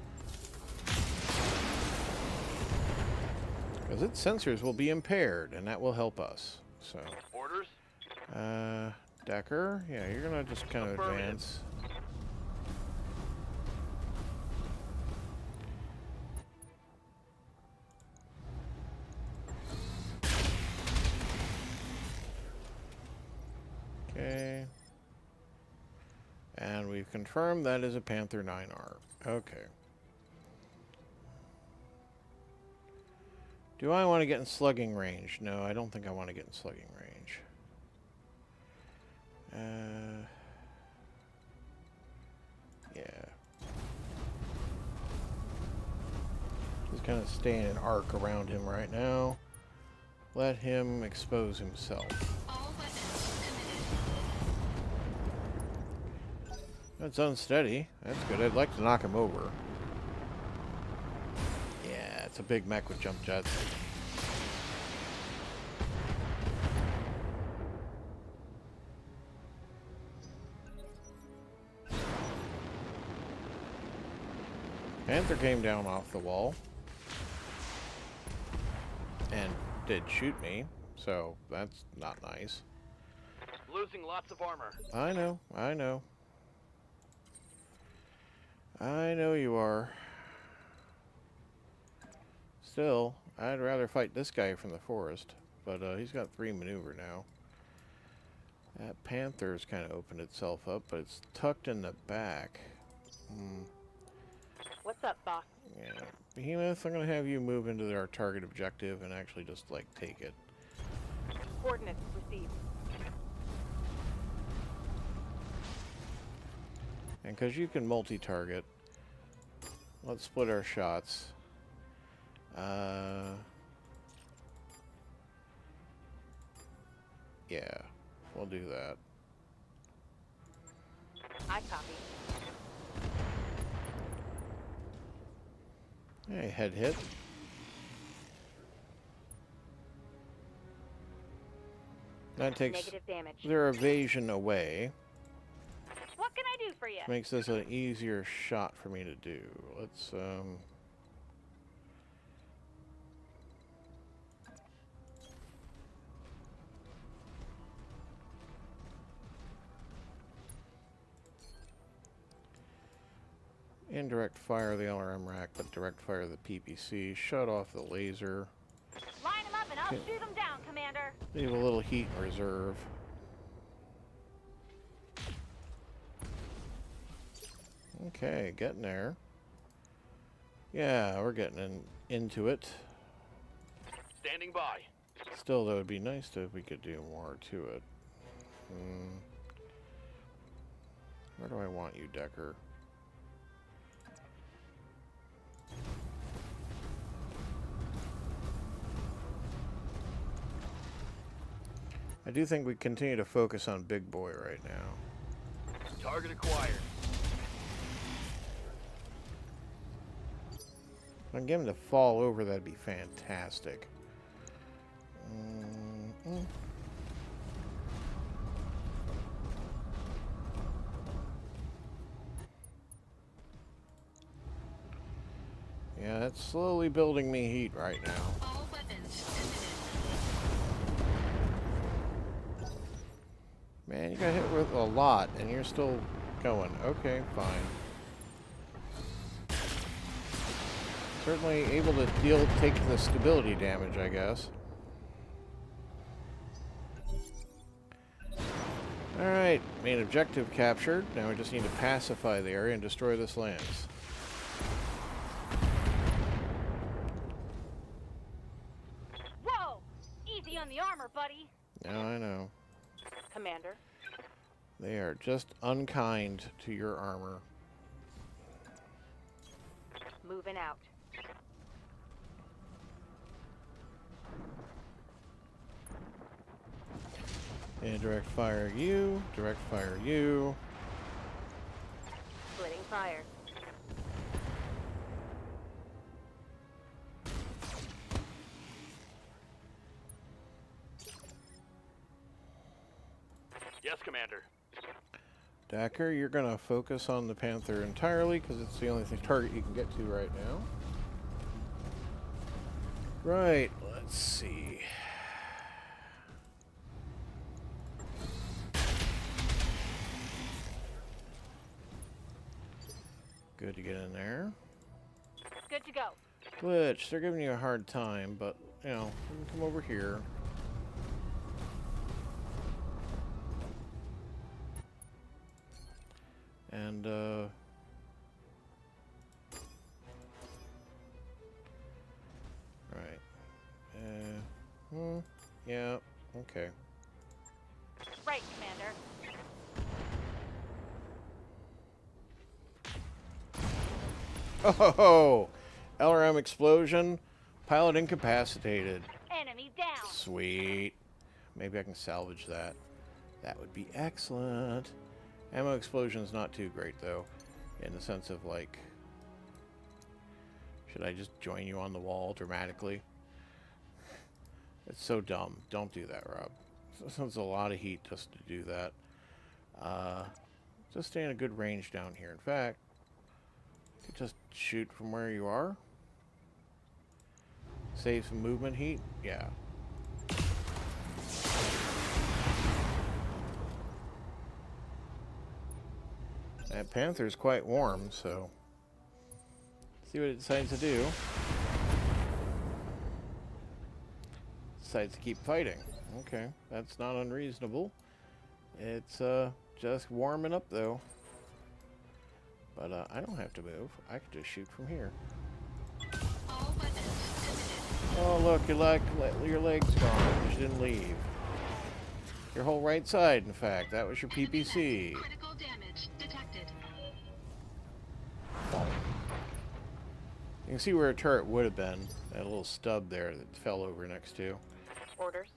S1: Because its sensors will be impaired, and that will help us. So,
S2: Orders.
S1: Decker, yeah, you're gonna just kind of
S2: Affirmative.
S1: advance. Okay. And we've confirmed that is a Panther 9R. Okay. Do I want to get in slugging range? No, I don't think I want to get in slugging range. Yeah. Just kind of stay in an arc around him right now. Let him expose himself.
S4: All weapons committed.
S1: That's unsteady. That's good. I'd like to knock him over. Yeah, it's a big mech with jump jets. Panther came down off the wall and did shoot me, so that's not nice.
S2: Losing lots of armor.
S1: I know, I know. I know you are. Still, I'd rather fight this guy from the forest, but he's got 3 maneuver now. That Panther's kind of opened itself up, but it's tucked in the back.
S6: What's up, boss?
S1: Yeah. Behemoth, I'm going to have you move into our target objective and actually just, like, take it.
S6: Coordinates received.
S1: And because you can multi-target, let's split our shots. Yeah, we'll do that.
S6: I copy.
S1: Hey, head hit. That takes
S6: Negative damage.
S1: their evasion away.
S3: What can I do for you?
S1: Makes this an easier shot for me to do. Let's, indirect fire the LRM rack, but direct fire the PPC. Shut off the laser.
S3: Line them up and I'll
S1: Okay.
S3: shoot them down, Commander.
S1: Leave a little heat in reserve. Okay, getting there. Yeah, we're getting into it.
S2: Standing by.
S1: Still, though, it'd be nice if we could do more to it. Where do I want you, Decker? I do think we continue to focus on Big Boy right now.
S2: Target acquired.
S1: If I can get him to fall over, that'd be fantastic. Yeah, it's slowly building me heat right now.
S4: All weapons committed.
S1: Man, you got hit with a lot, and you're still going. Okay, fine. Certainly able to take the stability damage, I guess. Alright, main objective captured. Now we just need to pacify the area and destroy this lance.
S3: Whoa! Easy on the armor, buddy.
S1: Now I know.
S6: Commander.
S1: They are just unkind to your armor.
S6: Moving out.
S1: And direct fire you, direct fire you.
S6: Splitting fire.
S2: Yes, Commander.
S1: Dacker, you're gonna focus on the Panther entirely because it's the only target you can get to right now. Right, let's see. Good to get in there.
S3: Good to go.
S1: Glitch, they're giving you a hard time, but, you know, you can come over here. And, right. Yeah, okay.
S3: Right, Commander.
S1: Oh, LRM explosion. Pilot incapacitated.
S3: Enemy down.
S1: Sweet. Maybe I can salvage that. That would be excellent. Ammo explosion's not too great, though. In the sense of, like... Should I just join you on the wall dramatically? It's so dumb. Don't do that, Rob. It's a lot of heat just to do that. Just stay in a good range down here. In fact, you could just shoot from where you are. Save some movement heat. Yeah. That Panther's quite warm, so see what it decides to do. Decides to keep fighting. Okay, that's not unreasonable. It's just warming up though. But I don't have to move. I could just shoot from here.
S4: All weapons committed.
S1: Oh look, your leg's gone. You didn't leave. Your whole right side, in fact. That was your PPC.
S4: Critical damage detected.
S1: You can see where a turret would have been. That little stub there that fell over next to.
S6: Orders.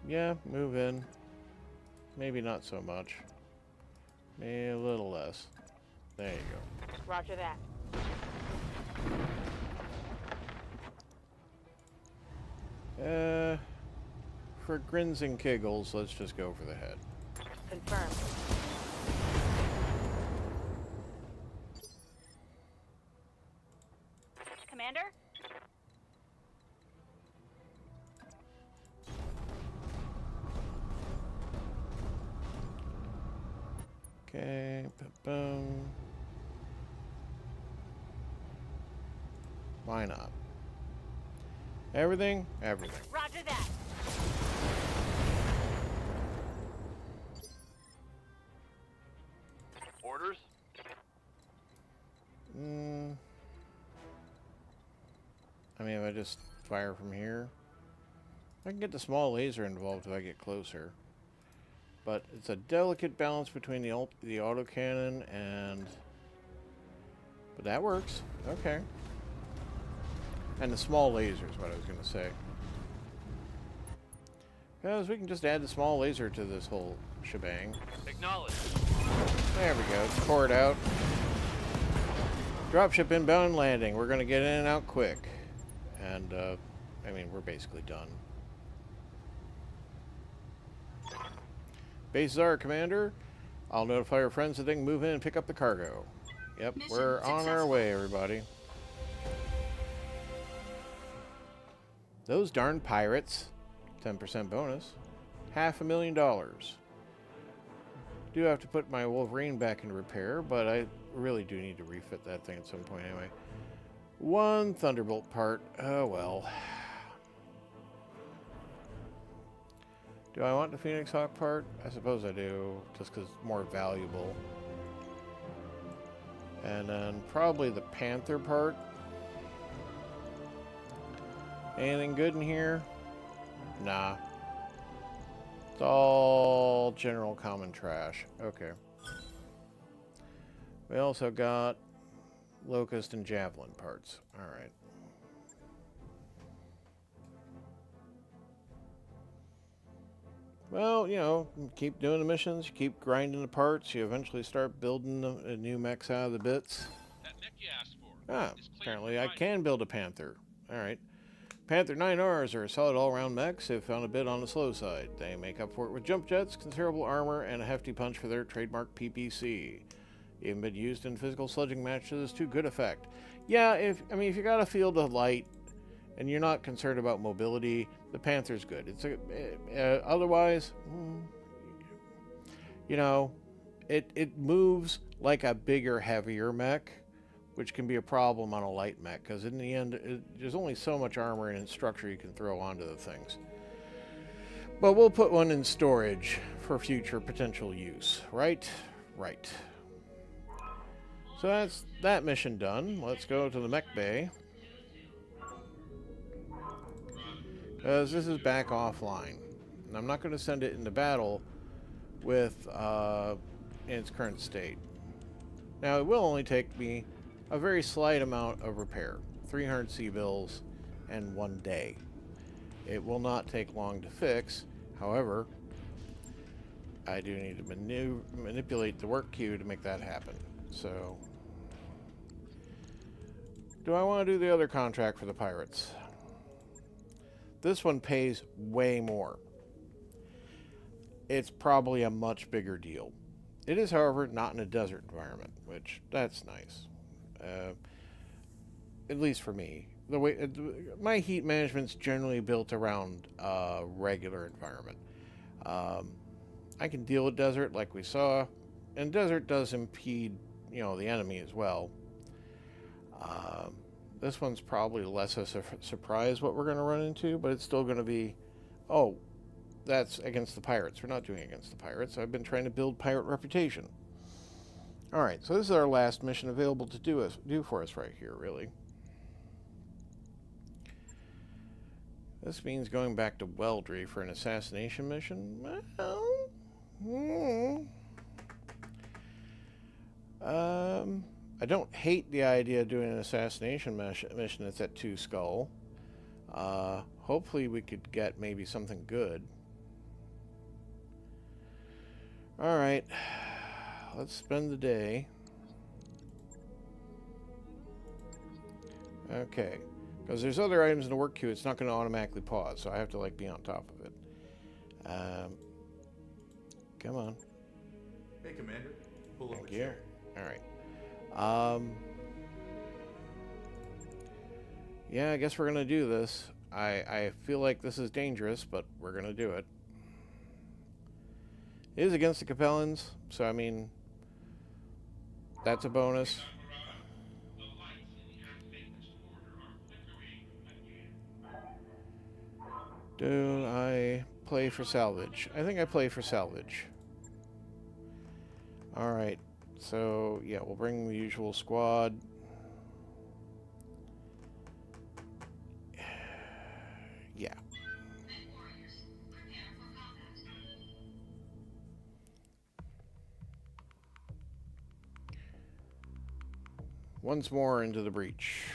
S1: Yeah, move in. Maybe not so much. Maybe a little less. There you go.
S6: Roger that.
S1: For grins and giggles, let's just go for the head.
S6: Confirmed.
S3: Commander?
S1: Okay, boom. Why not? Everything? Everything.
S3: Roger that.
S2: Orders?
S1: I mean, if I just fire from here, I can get the small laser involved if I get closer. But it's a delicate balance between the autocannon and... But that works. Okay. And the small laser is what I was going to say. Because we can just add the small laser to this whole shebang.
S2: Acknowledge.
S1: There we go. It's poured out. Dropship inbound landing. We're going to get in and out quick. And, I mean, we're basically done. Bases are, Commander. I'll notify our friends that they can move in and pick up the cargo. Yep,
S4: Mission
S1: we're on our
S4: successful.
S1: way, everybody. Those darn pirates. 10% bonus. $500,000. Do have to put my Wolverine back into repair, but I really do need to refit that thing at some point anyway. One Thunderbolt part. Oh well. Do I want the Phoenix Hawk part? I suppose I do, just because it's more valuable. And then probably the Panther part. Anything good in here? Nah. It's all general common trash. Okay. We also got Locust and Javelin parts. Alright. Well, you know, keep doing the missions, you keep grinding the parts, you eventually start building the new mechs out of the bits.
S5: That mech you asked for.
S1: Ah,
S5: is cleared
S1: apparently
S5: for
S1: I
S5: mining.
S1: can build a Panther. Alright. Panther 9Rs are solid all-round mechs if found a bit on the slow side. They make up for it with jump jets, considerable armor, and a hefty punch for their trademark PPC. Even been used in physical sledging matches to good effect. Yeah, if you got a field of light and you're not concerned about mobility, the Panther's good. It's otherwise, you know, it moves like a bigger, heavier mech, which can be a problem on a light mech, because in the end, there's only so much armor and structure you can throw onto the things. But we'll put one in storage for future potential use, right? Right. So that's that mission done. Let's go to the mech bay. Because this is back offline. And I'm not going to send it into battle with in its current state. Now, it will only take me a very slight amount of repair. 300 C-bills and 1 day. It will not take long to fix. However, I do need to manipulate the work queue to make that happen. So, do I want to do the other contract for the pirates? This one pays way more. It's probably a much bigger deal. It is, however, not in a desert environment, which that's nice. At least for me. The way my heat management's generally built around a regular environment. I can deal with desert like we saw, and desert does impede, you know, the enemy as well. This one's probably less a surprise what we're going to run into, but it's still going to be, oh, that's against the pirates. We're not doing against the pirates. I've been trying to build pirate reputation. Alright, so this is our last mission available to do for us right here, really. This means going back to Weldry for an assassination mission. Well, I don't hate the idea of doing an assassination mission that's at 2 Skull. Hopefully we could get maybe something good. Alright. Let's spend the day. Okay. Because there's other items in the work queue, it's not going to automatically pause, so I have to, like, be on top of it. Come on.
S7: Hey, Commander. Pull up
S1: Thank
S7: a
S1: you.
S7: chair.
S1: Alright. Yeah, I guess we're going to do this. I feel like this is dangerous, but we're going to do it. It is against the Capellans, so I mean, that's a bonus. Do I play for salvage? I think I play for salvage. Alright, so yeah, we'll bring the usual squad. Yeah. Once more into the breach.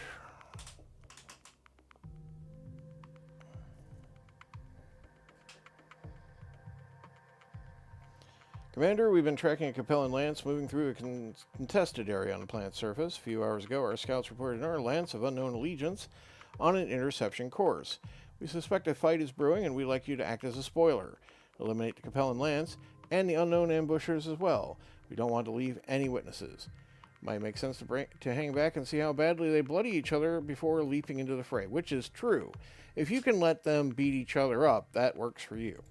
S1: Commander, we've been tracking a Capellan Lance moving through a contested area on the planet's surface. A few hours ago, our scouts reported another Lance of unknown allegiance on an interception course. We suspect a fight is brewing, and we'd like you to act as a spoiler. Eliminate the Capellan Lance and the unknown ambushers as well. We don't want to leave any witnesses. Might make sense to hang back and see how badly they bloody each other before leaping into the fray, which is true. If you can let them beat each other up, that works for you.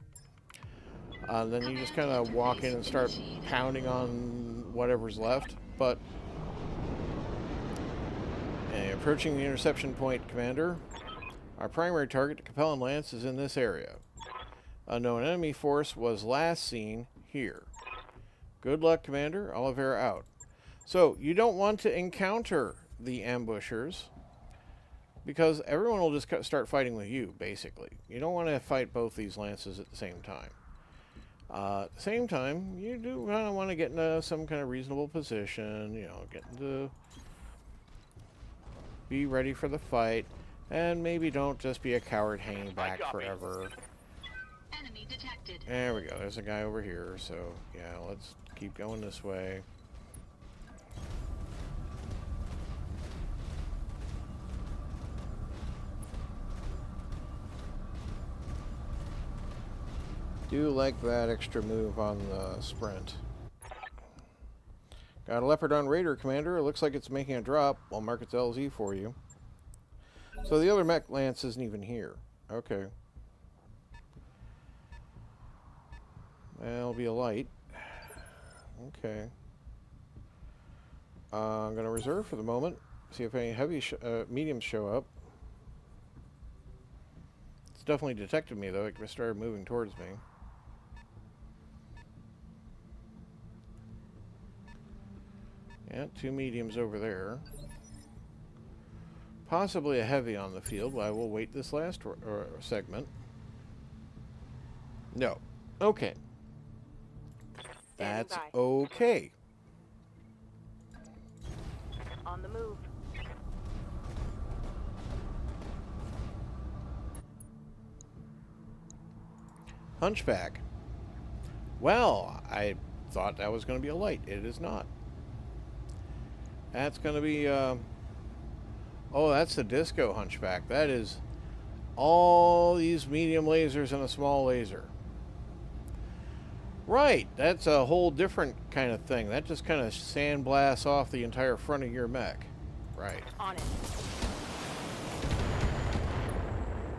S1: Then you just kind of walk in and start pounding on whatever's left. But approaching the interception point, Commander. Our primary target, the Capellan Lance, is in this area. Unknown enemy force was last seen here. Good luck, Commander. Oliveira out. So, you don't want to encounter the ambushers, because everyone will just start fighting with you, basically. You don't want to fight both these lances at the same time. At the same time, you do kind of want to get into some kind of reasonable position, you know, get into... be ready for the fight, and maybe don't just be a coward hanging back forever.
S4: Enemy detected.
S1: There we go, there's a guy over here, so, yeah, let's keep going this way. Do like that extra move on the sprint. Got a Leopard on Raider, Commander. It looks like it's making a drop. I'll mark its LZ for you. So the other mech Lance isn't even here. Okay. That'll be a light. Okay. I'm going to reserve for the moment. See if any heavy mediums show up. It's definitely detected me, though. It started moving towards me. Yeah, 2 mediums over there. Possibly a heavy on the field, but I will wait this last segment. No. Okay. That's
S6: by.
S1: okay.
S6: On the move.
S1: Hunchback. Well, I thought that was going to be a light. It is not. That's going to be... oh, that's the disco Hunchback. That is all these medium lasers and a small laser. Right. That's a whole different kind of thing. That just kind of sandblasts off the entire front of your mech. Right.
S6: On it.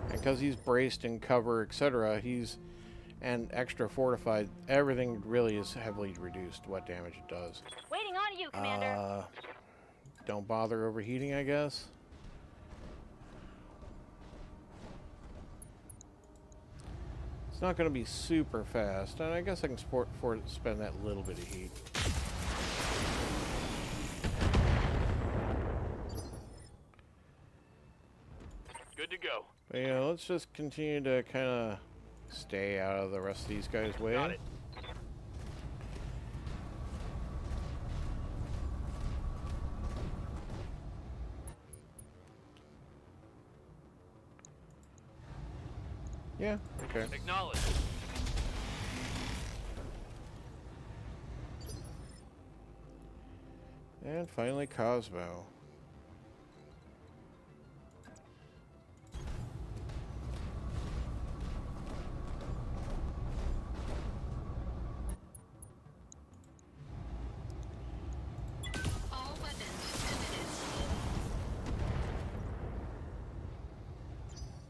S1: And because he's braced and cover, etc., he's... and extra fortified, everything really is heavily reduced what damage it does.
S3: Waiting on you, Commander.
S1: Don't bother overheating, I guess. It's not going to be super fast, and I guess I can spend that little bit of heat.
S2: Good to go.
S1: But yeah, let's just continue to kind of stay out of the rest of these guys' way.
S2: Got it.
S1: Yeah, okay.
S2: Acknowledged.
S1: And finally, Cosmo.
S4: All weapons committed.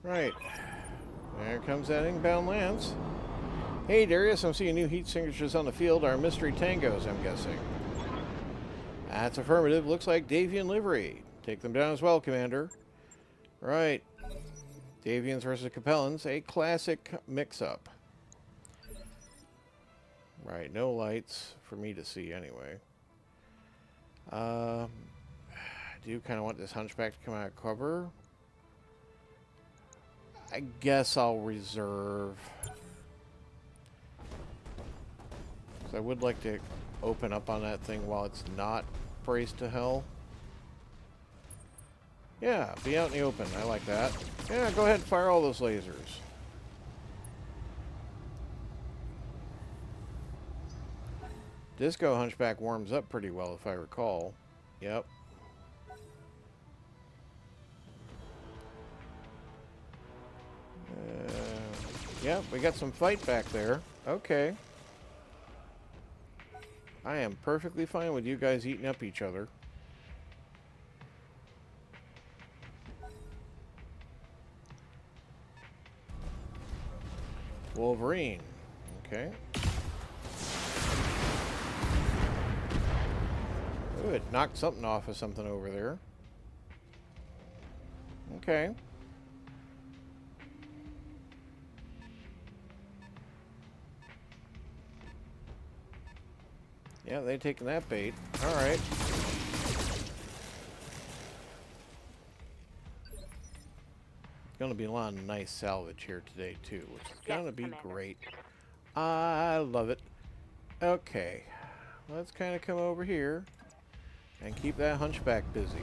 S1: Right. There comes that inbound lance. Hey, Darius, I'm seeing new heat signatures on the field. Our mystery tangos, I'm guessing. That's affirmative. Looks like Davian livery. Take them down as well, Commander. Right. Davians versus Capellans. A classic mix-up. Right. No lights for me to see anyway. I do kind of want this Hunchback to come out of cover. I guess I'll reserve. 'Cause I would like to open up on that thing while it's not braced to hell. Yeah, be out in the open. I like that. Yeah, go ahead and fire all those lasers. Disco Hunchback warms up pretty well, if I recall. Yep. Yep, we got some fight back there. Okay. I am perfectly fine with you guys eating up each other. Wolverine. Okay. Ooh, it knocked something off of something over there. Okay. Yeah, they taking that bait. All right. Going to be a lot of nice salvage here today, too, which is going to be great. I love it. Okay. Let's kind of come over here and keep that Hunchback busy.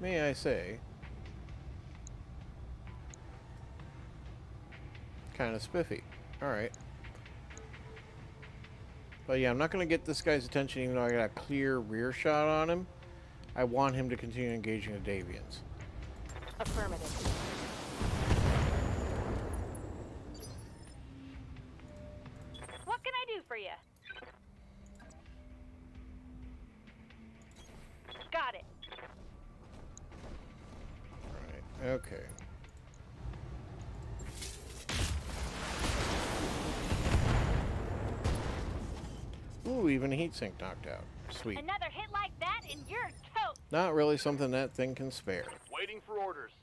S1: May I say, kind of spiffy. Alright. But yeah, I'm not going to get this guy's attention even though I got a clear rear shot on him. I want him to continue engaging the Davians.
S6: Affirmative.
S3: What can I do for you? Got it.
S1: Alright, okay. Ooh, even a heat sink knocked out. Sweet.
S3: Another hit like that and you're toast.
S1: Not really something that thing can spare.
S2: Waiting for orders.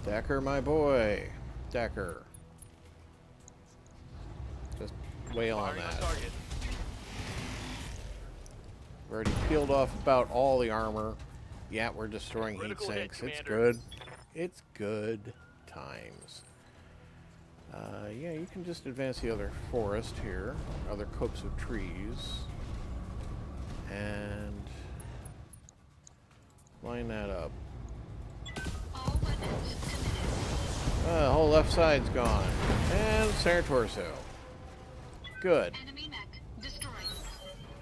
S1: Decker, my boy. Decker. Just wail on
S2: Firing on
S1: that.
S2: target.
S1: We've already peeled off about all the armor. Yeah, we're destroying heat
S2: Critical hit,
S1: sinks. It's
S2: Commander.
S1: good. It's good times. Yeah, you can just advance the other forest here. Other copse of trees. And line that up.
S4: All weapons committed.
S1: The whole left side's gone. And center torso. Good.
S4: Enemy mech destroyed.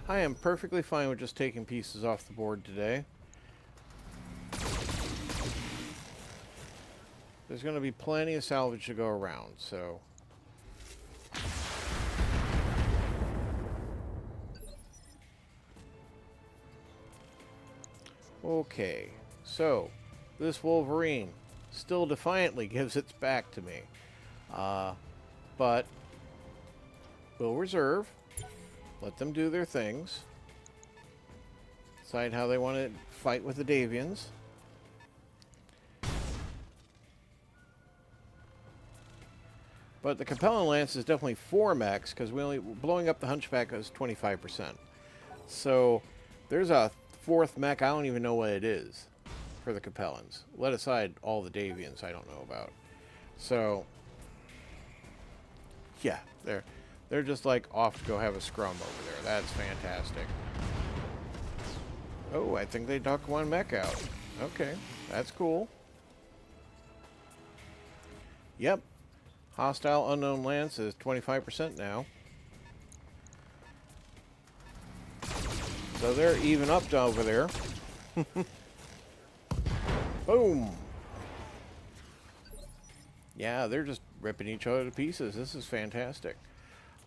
S1: I am perfectly fine with just taking pieces off the board today. There's going to be plenty of salvage to go around, so... Okay, so this Wolverine still defiantly gives its back to me. But we'll reserve. Let them do their things. Decide how they want to fight with the Davians. But the Capellan Lance is definitely 4 mechs, because we only blowing up the Hunchback is 25%. So there's a 4th mech, I don't even know what it is for the Capellans. Let aside all the Davians I don't know about. So yeah, They're just like off to go have a scrum over there. That's fantastic. Oh, I think they ducked one mech out. Okay, that's cool. Yep. Hostile unknown lance is 25% now. So they're even up over there. Boom. Yeah, they're just ripping each other to pieces. This is fantastic.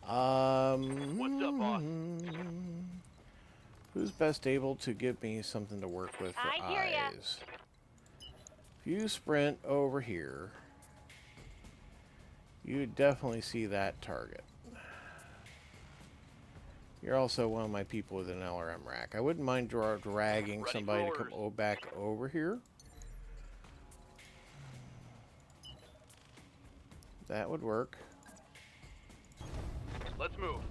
S2: What's up, boss?
S1: Who's best able to give me something to work with for
S3: I hear ya.
S1: eyes? If you sprint over here, you definitely see that target. You're also one of my people with an LRM rack. I wouldn't mind dragging
S2: Ready
S1: somebody to
S2: for
S1: come back over here. That would work.
S2: Let's move.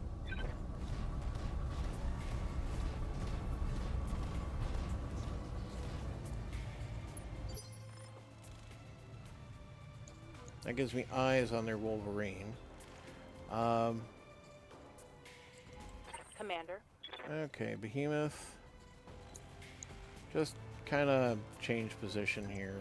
S1: That gives me eyes on their Wolverine.
S6: Commander.
S1: Okay, Behemoth. Just kind of change position here.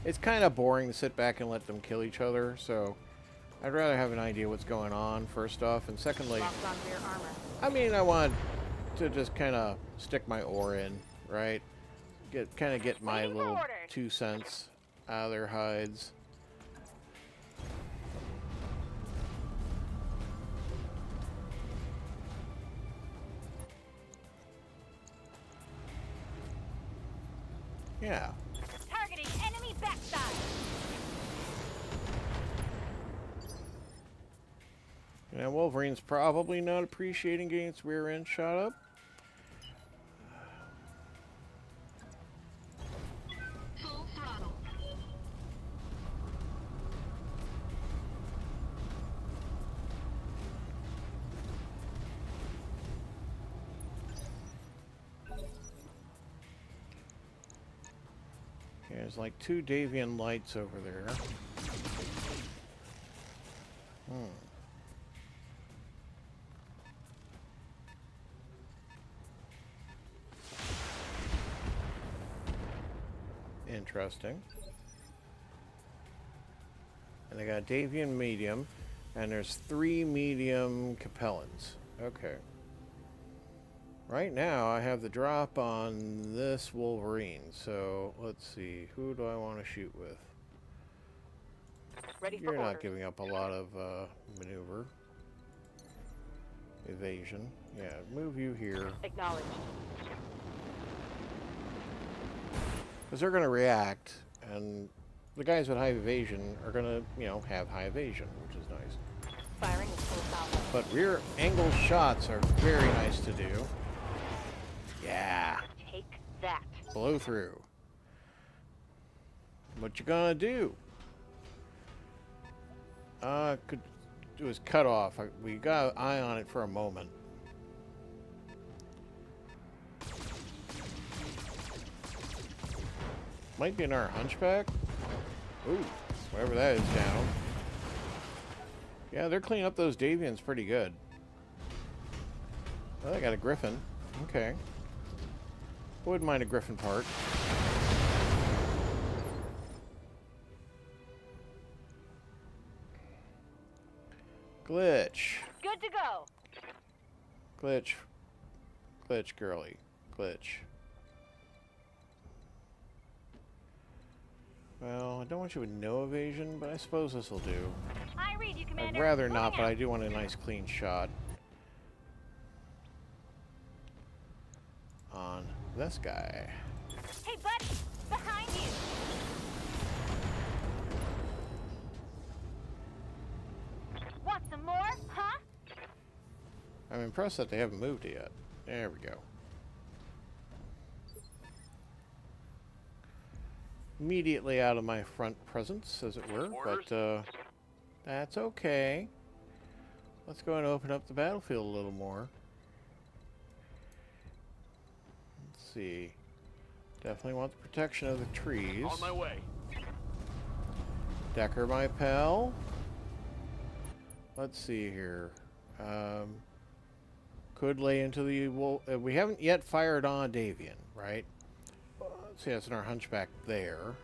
S1: It's kind of boring to sit back and let them kill each other, so I'd rather have an idea what's going on, first off, and secondly,
S6: Locked on rear armor.
S1: I mean, I want to just kind of stick my oar in, right? Get my
S3: Waiting for
S1: little
S3: orders.
S1: 2 cents out of their hides. Yeah.
S3: Targeting enemy backside.
S1: Now, Wolverine's probably not appreciating getting its rear end shot up.
S4: Full throttle.
S1: There's like 2 Davian lights over there. Interesting. And they got Davian medium, and there's 3 medium Capellans. Okay. Right now, I have the drop on this Wolverine, so let's see. Who do I want to shoot with?
S6: Ready for
S1: You're not
S6: orders.
S1: giving up a lot of maneuver. Evasion. Yeah, move you here.
S6: Acknowledged.
S1: Because they're going to react, and the guys with high evasion are going to, you know, have high evasion, which is nice.
S6: Firing is full power.
S1: But rear angle shots are very nice to do. Yeah,
S6: Take that.
S1: blow through. What you gonna do? Could do is cut off. We got an eye on it for a moment. Might be in our hunchback. Ooh, whatever that is down. Yeah, they're cleaning up those Davians pretty good. Oh, they got a Griffin. Okay. Wouldn't mind a Griffin part. Glitch.
S3: Good to go.
S1: Glitch. Glitch, girly. Glitch. Well, I don't want you with no evasion, but I suppose this will do.
S3: I read you,
S1: I'd
S3: Commander.
S1: rather
S3: Moving
S1: not, but
S3: out.
S1: I do want a nice clean shot on this guy.
S3: Hey, bud, behind you. Want some more, huh?
S1: I'm impressed that they haven't moved it yet. There we go. Immediately out of my front presence, as it were,
S2: Orders?
S1: but that's okay. Let's go and open up the battlefield a little more. Let's see. Definitely want the protection of the trees.
S2: On my way.
S1: Decker, my pal. Let's see here. Could lay into the wolf. We haven't yet fired on Davian, right? Let's see, that's in our hunchback there.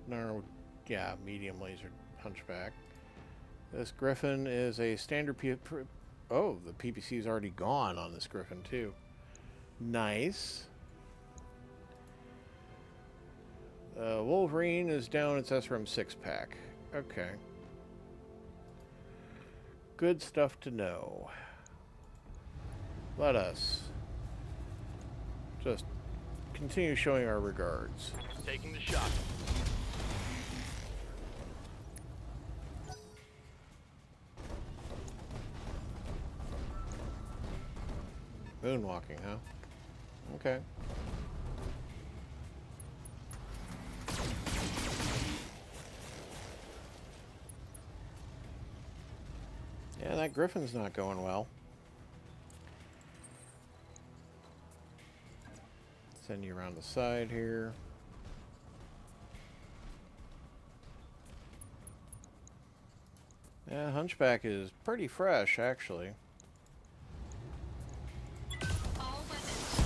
S1: No, yeah, medium laser hunchback. This Griffin is a standard oh, the PPC is already gone on this Griffin too. Nice. Wolverine is down its SRM 6-pack. Okay. Good stuff to know. Let us just continue showing our regards.
S2: Taking the shot.
S1: Moonwalking, huh? Okay. Yeah, that Griffin's not going well. Send you around the side here. Yeah, Hunchback is pretty fresh, actually.
S4: All weapons.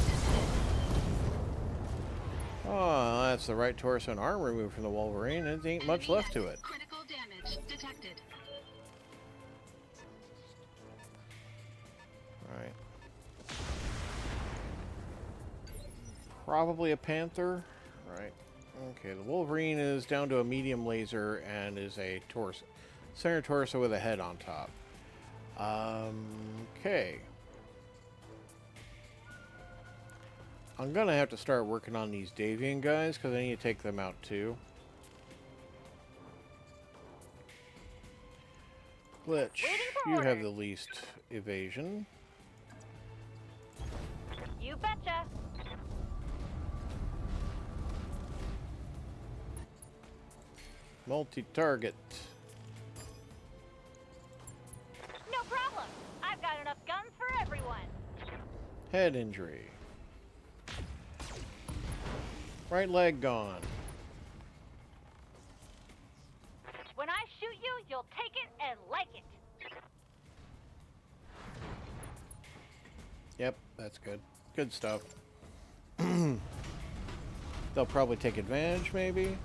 S1: Oh, that's the right torso and arm removed from the Wolverine. It ain't much left to it.
S4: Critical damage detected.
S1: Right. Probably a Panther. Right. Okay, the Wolverine is down to a medium laser and is a torso. Center torso with a head on top. Okay. I'm gonna have to start working on these Davian guys because I need to take them out too. Glitch, you have the least evasion.
S3: You betcha.
S1: Multi-target.
S3: No problem. I've got enough guns for everyone.
S1: Head injury. Right leg gone.
S3: When I shoot you, you'll take it and like it.
S1: Yep, that's good. Good stuff. They'll probably take advantage, maybe?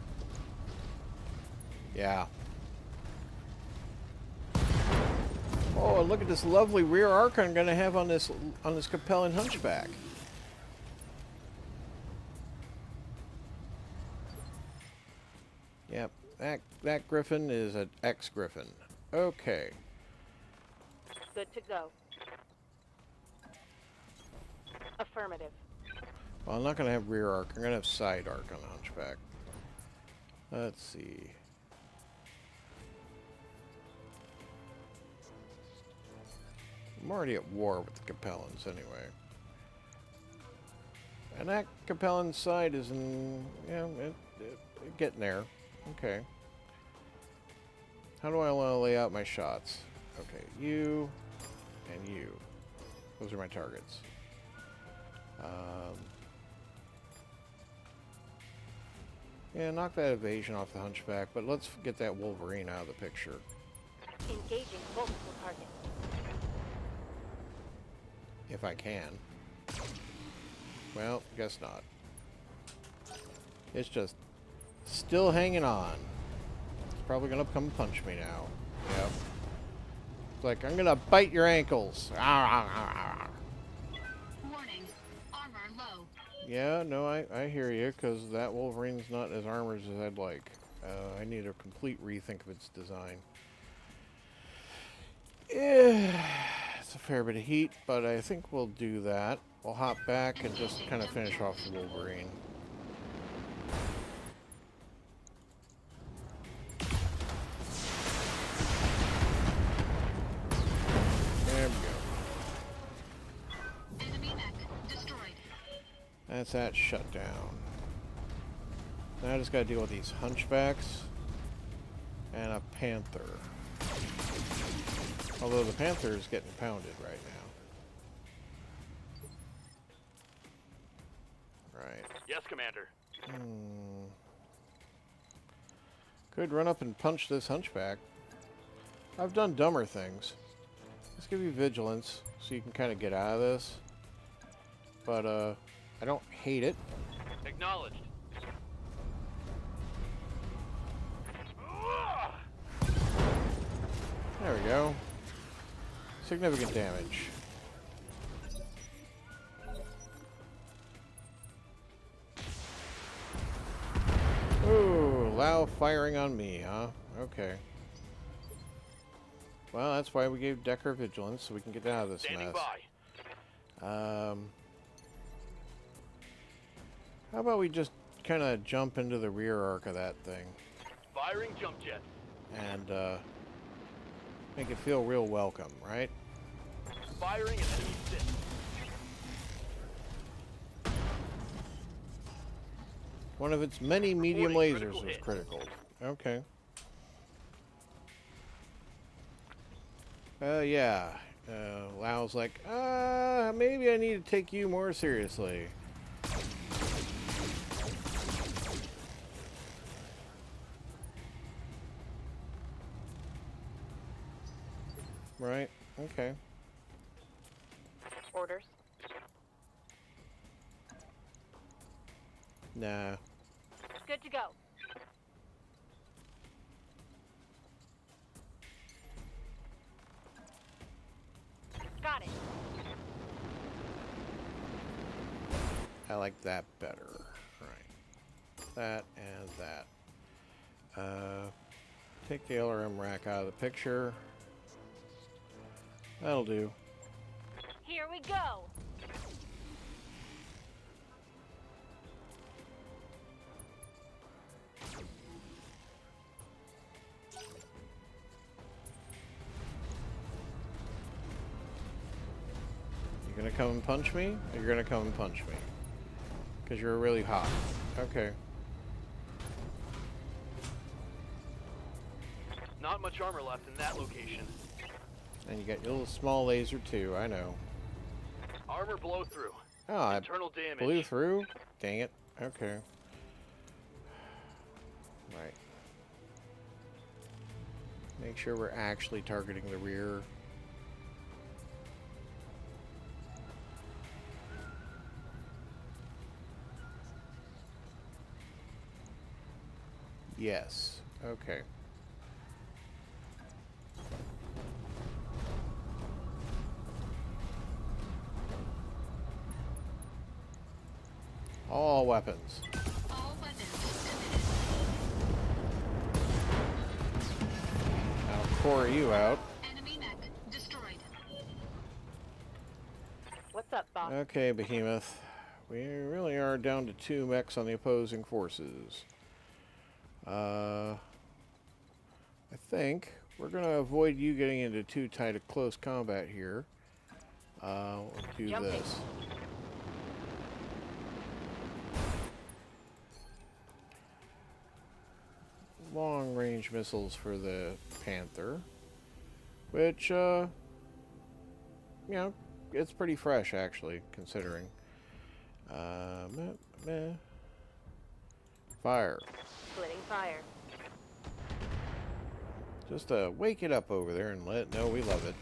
S1: Yeah. Oh, look at this lovely rear arc I'm gonna have on this compelling hunchback. Yep, that Griffin is an X-Griffin. Okay.
S6: Good to go. Affirmative.
S1: Well, I'm not gonna have rear arc. I'm gonna have side arc on the hunchback. Let's see. I'm already at war with the Capellans anyway. And that Capellan side is in, yeah, getting there. Okay. How do I want to lay out my shots? Okay, you and you. Those are my targets. Yeah, knock that evasion off the hunchback, but let's get that Wolverine out of the picture.
S6: Engaging multiple targets.
S1: If I can. Well, guess not. It's just still hanging on. It's probably gonna come punch me now. Yep. It's like, I'm gonna bite your ankles.
S4: Warning. Armor low.
S1: Yeah, no, I hear you, because that Wolverine's not as armored as I'd like. I need a complete rethink of its design. Yeah, it's a fair bit of heat, but I think we'll do that. We'll hop back and just kind of finish off the Wolverine. There we go.
S4: Enemy mech destroyed.
S1: That's that shut down. Now I just gotta deal with these hunchbacks and a panther. Although the panther is getting pounded right now. Right.
S2: Yes, Commander.
S1: Could run up and punch this hunchback. I've done dumber things. Let's give you vigilance so you can kind of get out of this. But, I don't hate it.
S2: Acknowledged.
S1: There we go. Significant damage. Ooh, Lao firing on me, huh? Okay. Well, that's why we gave Decker vigilance, so we can get out of this
S2: Standing
S1: mess.
S2: by.
S1: How about we just kind of jump into the rear arc of that thing
S2: Firing jump jets.
S1: and make it feel real welcome, right?
S2: Firing an enemy six.
S1: One of its many medium
S2: Reporting
S1: lasers
S2: critical
S1: was
S2: hit.
S1: critical. Okay. Yeah. Lao's like, maybe I need to take you more seriously. Right. Okay.
S6: Orders.
S1: Nah.
S3: Good to go. Got it.
S1: I like that better. Right. That and that. Take the LRM rack out of the picture. That'll do.
S3: Here we go.
S1: You gonna come and punch me? Or you're gonna come and punch me? Because you're really hot. Okay.
S2: Not much armor left in that location.
S1: And you got your little small laser too, I know.
S2: Armor blow through.
S1: Oh, I
S2: Internal damage.
S1: blew through? Dang it. Okay. Right. Make sure we're actually targeting the rear. Yes. Okay. All weapons.
S4: All weapons committed.
S1: I'll core you out.
S4: Enemy mech destroyed.
S6: What's up, boss?
S1: Okay, Behemoth. We really are down to 2 mechs on the opposing forces. I think we're going to avoid you getting into too tight a close combat here. We'll do
S6: Jumping.
S1: this. Long-range missiles for the Panther, which, you know, it's pretty fresh, actually, considering. Fire.
S6: Splitting fire.
S1: Just wake it up over there and let it know we love it.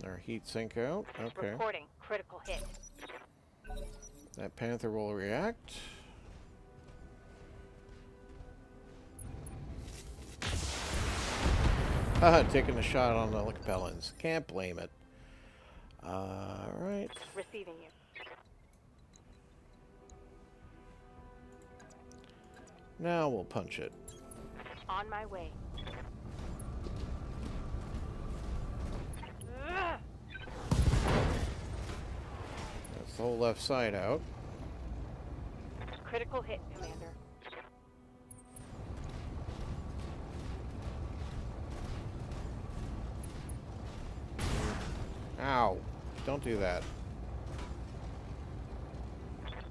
S1: Our heat sink out. Okay.
S6: Reporting. Critical hit.
S1: That Panther will react. Haha, taking a shot on the Capellans. Can't blame it. Alright.
S6: Receiving you.
S1: Now we'll punch it.
S6: On my way.
S3: Ugh.
S1: That's the whole left side out.
S6: Critical hit, Commander.
S1: Ow. Don't do that.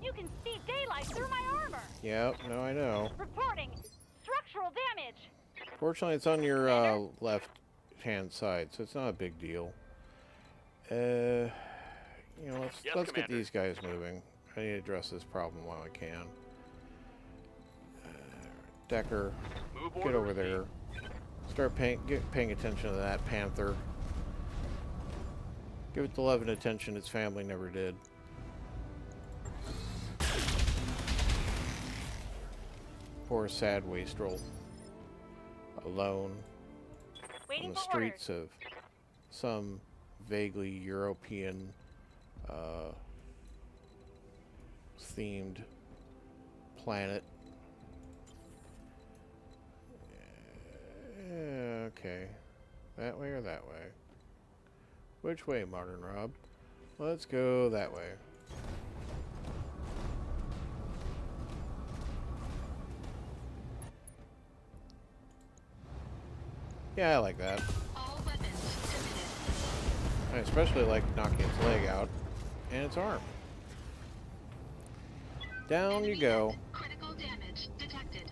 S3: You can see daylight through my armor.
S1: Yep, no, I know.
S3: Reporting structural damage.
S1: Fortunately, it's on your left-hand side, so it's not a big deal. You know,
S2: Yes,
S1: let's get
S2: Commander.
S1: these guys moving. I need to address this problem while I can. Decker,
S2: Move
S1: get
S2: order
S1: over there.
S2: received.
S1: Start paying attention to that panther. Give it the love and attention its family never did. Poor sad wastrel. Alone.
S3: Waiting
S1: On the
S3: for orders.
S1: streets of some vaguely European themed planet. Okay. That way or that way? Which way, Modern Rob? Let's go that way. Yeah, I like that.
S4: All weapons submitted.
S1: I especially like knocking its leg out and its arm. Down you go.
S4: Critical damage detected.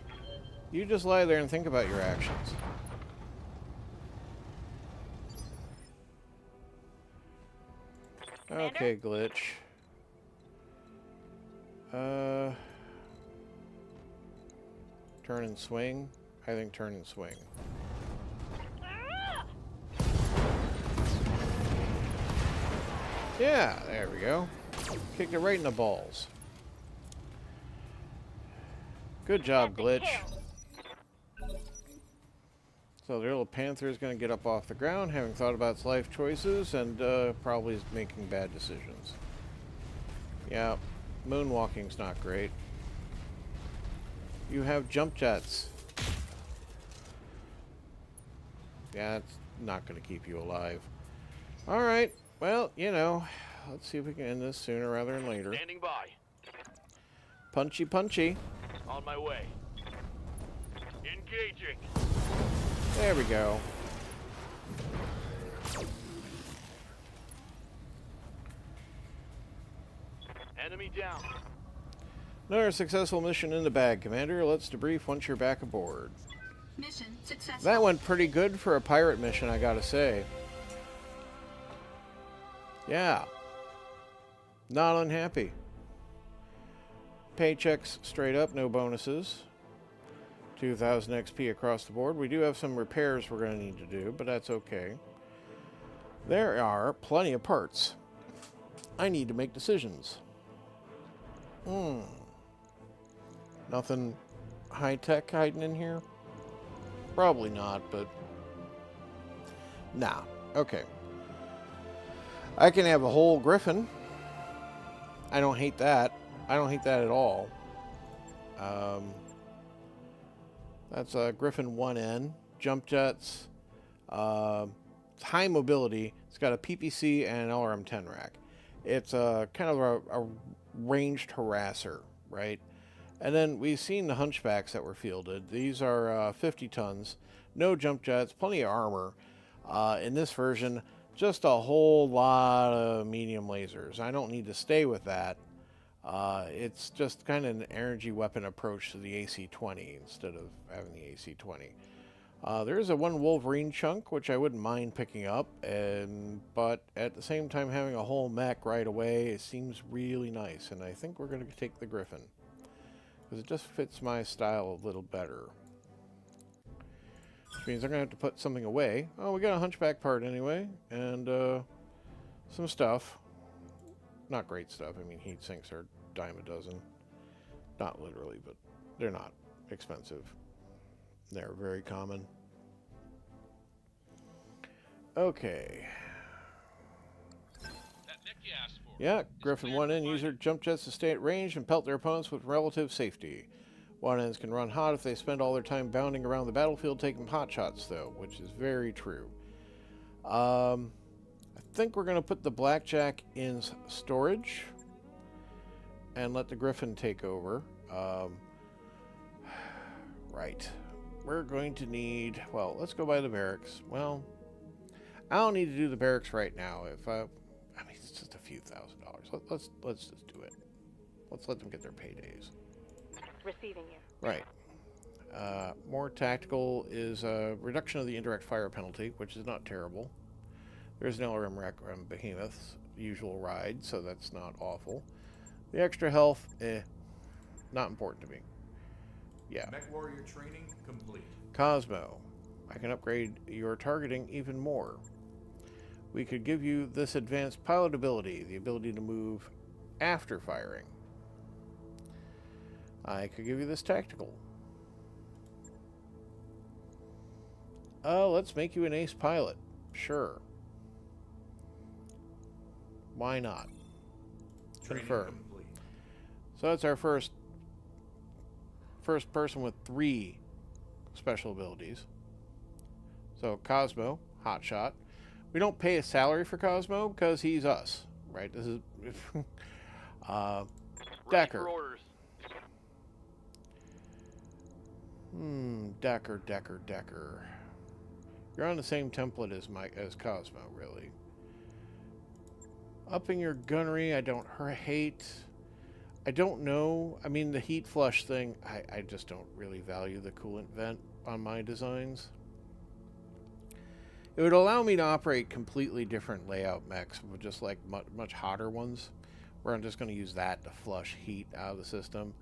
S1: You just lie there and think about your actions.
S3: Commander?
S1: Okay, glitch. Turn and swing. I think turn and swing.
S3: Ah!
S1: Yeah, there we go. Kicked it right in the balls. Good job,
S3: That's a
S1: glitch.
S3: kill.
S1: So the little panther is going to get up off the ground, having thought about its life choices, and probably is making bad decisions. Yeah, moonwalking's not great. You have jump jets. Yeah, it's not going to keep you alive. Alright, well, you know, let's see if we can end this sooner rather than later.
S2: Standing by.
S1: Punchy, punchy.
S2: On my way. Engaging.
S1: There we go.
S2: Enemy down.
S1: Another successful mission in the bag, Commander. Let's debrief once you're back aboard.
S4: Mission successful.
S1: That went pretty good for a pirate mission, I gotta say. Yeah. Not unhappy. Paychecks straight up, no bonuses. 2,000 XP across the board. We do have some repairs we're going to need to do, but that's okay. There are plenty of parts. I need to make decisions. Nothing high-tech hiding in here? Probably not, but... Nah. Okay. I can have a whole griffin. I don't hate that. I don't hate that at all. That's a Griffin 1N. Jump jets. High mobility. It's got a PPC and an LRM-10 rack. It's kind of a ranged harasser, right? And then we've seen the hunchbacks that were fielded. These are 50 tons. No jump jets. Plenty of armor. In this version, just a whole lot of medium lasers. I don't need to stay with that. It's just kind of an energy weapon approach to the AC-20 instead of having the AC-20. There is a one Wolverine chunk, which I wouldn't mind picking up, but at the same time having a whole mech right away, it seems really nice, and I think we're going to take the Griffin, because it just fits my style a little better. Which means I'm going to have to put something away. Oh, we got a hunchback part anyway, and some stuff. Not great stuff. I mean, heat sinks are a dime a dozen. Not literally, but they're not expensive. They're very common. Okay.
S5: That mech you asked for.
S1: Yeah, Griffin 1N user jump jets to stay at range and pelt their opponents with relative safety. 1Ns can run hot if they spend all their time bounding around the battlefield taking pot shots, though, which is very true. I think we're going to put the Blackjack in storage and let the Griffin take over. Right. We're going to need... Well, let's go by the barracks. Well, I don't need to do the barracks right now. I mean, it's just a few $1,000s. Let's just do it. Let's let them get their paydays.
S6: Receiving you.
S1: Right. More tactical is a reduction of the indirect fire penalty, which is not terrible. There's an LRM rack on Behemoth's usual ride, so that's not awful. The extra health, not important to me. Yeah.
S7: Mech warrior training complete.
S1: Cosmo. I can upgrade your targeting even more. We could give you this advanced pilot ability, the ability to move after firing. I could give you this tactical. Let's make you an ace pilot. Sure. Why not?
S7: Training
S1: Confirm.
S7: complete.
S1: So that's our first person with 3 special abilities. So Cosmo, hotshot. We don't pay a salary for Cosmo because he's us, right? This is
S2: Ready
S1: Decker.
S2: for orders.
S1: Decker. You're on the same template as Cosmo, really. Upping your gunnery, I don't hate. I don't know. I mean, the heat flush thing, I just don't really value the coolant vent on my designs. It would allow me to operate completely different layout mechs, with just like much hotter ones, where I'm just going to use that to flush heat out of the system.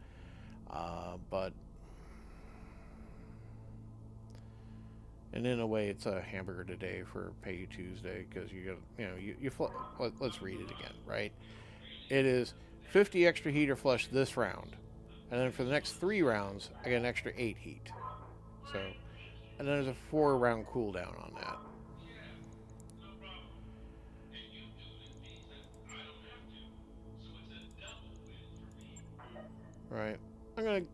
S1: And in a way, it's a hamburger today for Pay You Tuesday, because let's read it again, right? It is 50 extra heat or flush this round, and then for the next 3 rounds, I get an extra 8 heat. So, and then there's a 4-round cooldown on that. Right. I don't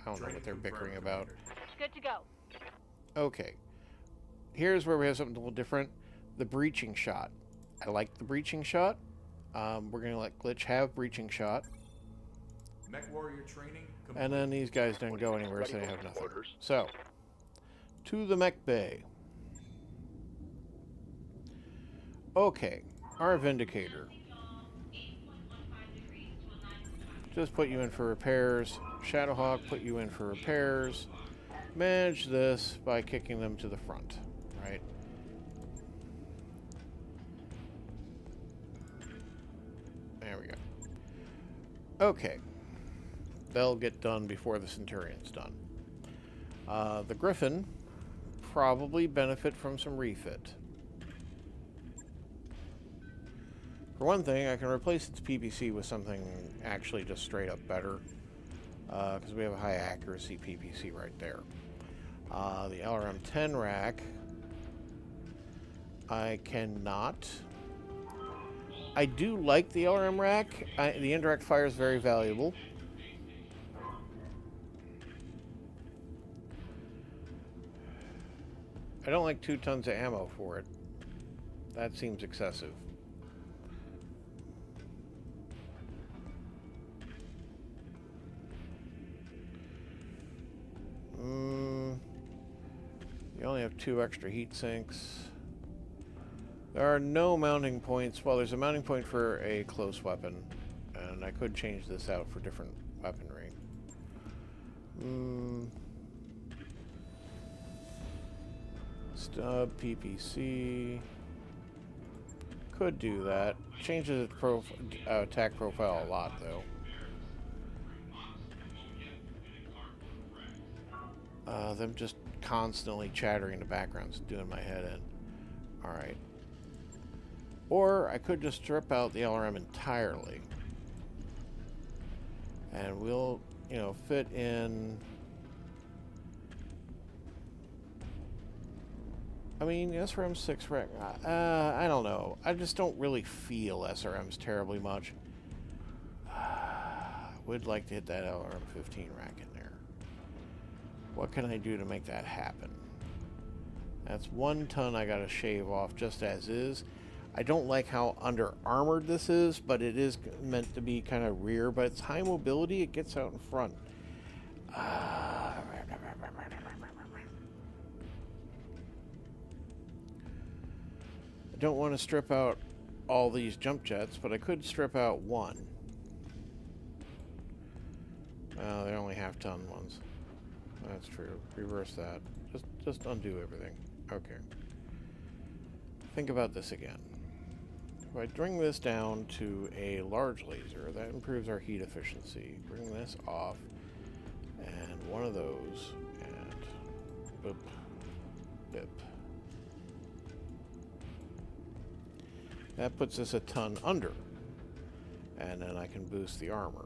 S1: know what they're bickering about.
S3: Good to go.
S1: Okay. Here's where we have something a little different. The breaching shot. I like the breaching shot. We're going to let Glitch have breaching shot.
S7: Mech warrior training complete.
S1: And then these guys don't go anywhere, so they have nothing. So, to the mech bay. Okay. Our Vindicator. Just put you in for repairs. Shadowhawk put you in for repairs. Manage this by kicking them to the front, right? There we go. Okay. They'll get done before the Centurion's done. The Griffin probably benefit from some refit. For one thing, I can replace its PPC with something actually just straight up better, because we have a high accuracy PPC right there. The LRM-10 rack, I cannot. I do like the LRM rack. The indirect fire is very valuable. I don't like 2 tons of ammo for it. That seems excessive. You only have 2 extra heat sinks. There are no mounting points. Well, there's a mounting point for a close weapon, and I could change this out for different weaponry. Stub, PPC. Could do that. Changes its attack profile a lot, though. Them just constantly chattering in the background is doing my head in. Alright. Or I could just strip out the LRM entirely. And we'll, fit in... I mean, SRM 6 rack... I don't know. I just don't really feel SRMs terribly much. Would like to hit that LRM 15 rack in there. What can I do to make that happen? That's 1 ton I gotta shave off just as is. I don't like how under armored this is, but it is meant to be kind of rear, but it's high mobility, it gets out in front. I don't want to strip out all these jump jets, but I could strip out 1. They're only half-ton ones. That's true. Reverse that. Just undo everything. Okay. Think about this again. If I bring this down to a large laser, that improves our heat efficiency. Bring this off, and one of those, and boop, bip. That puts us a ton under. And then I can boost the armor.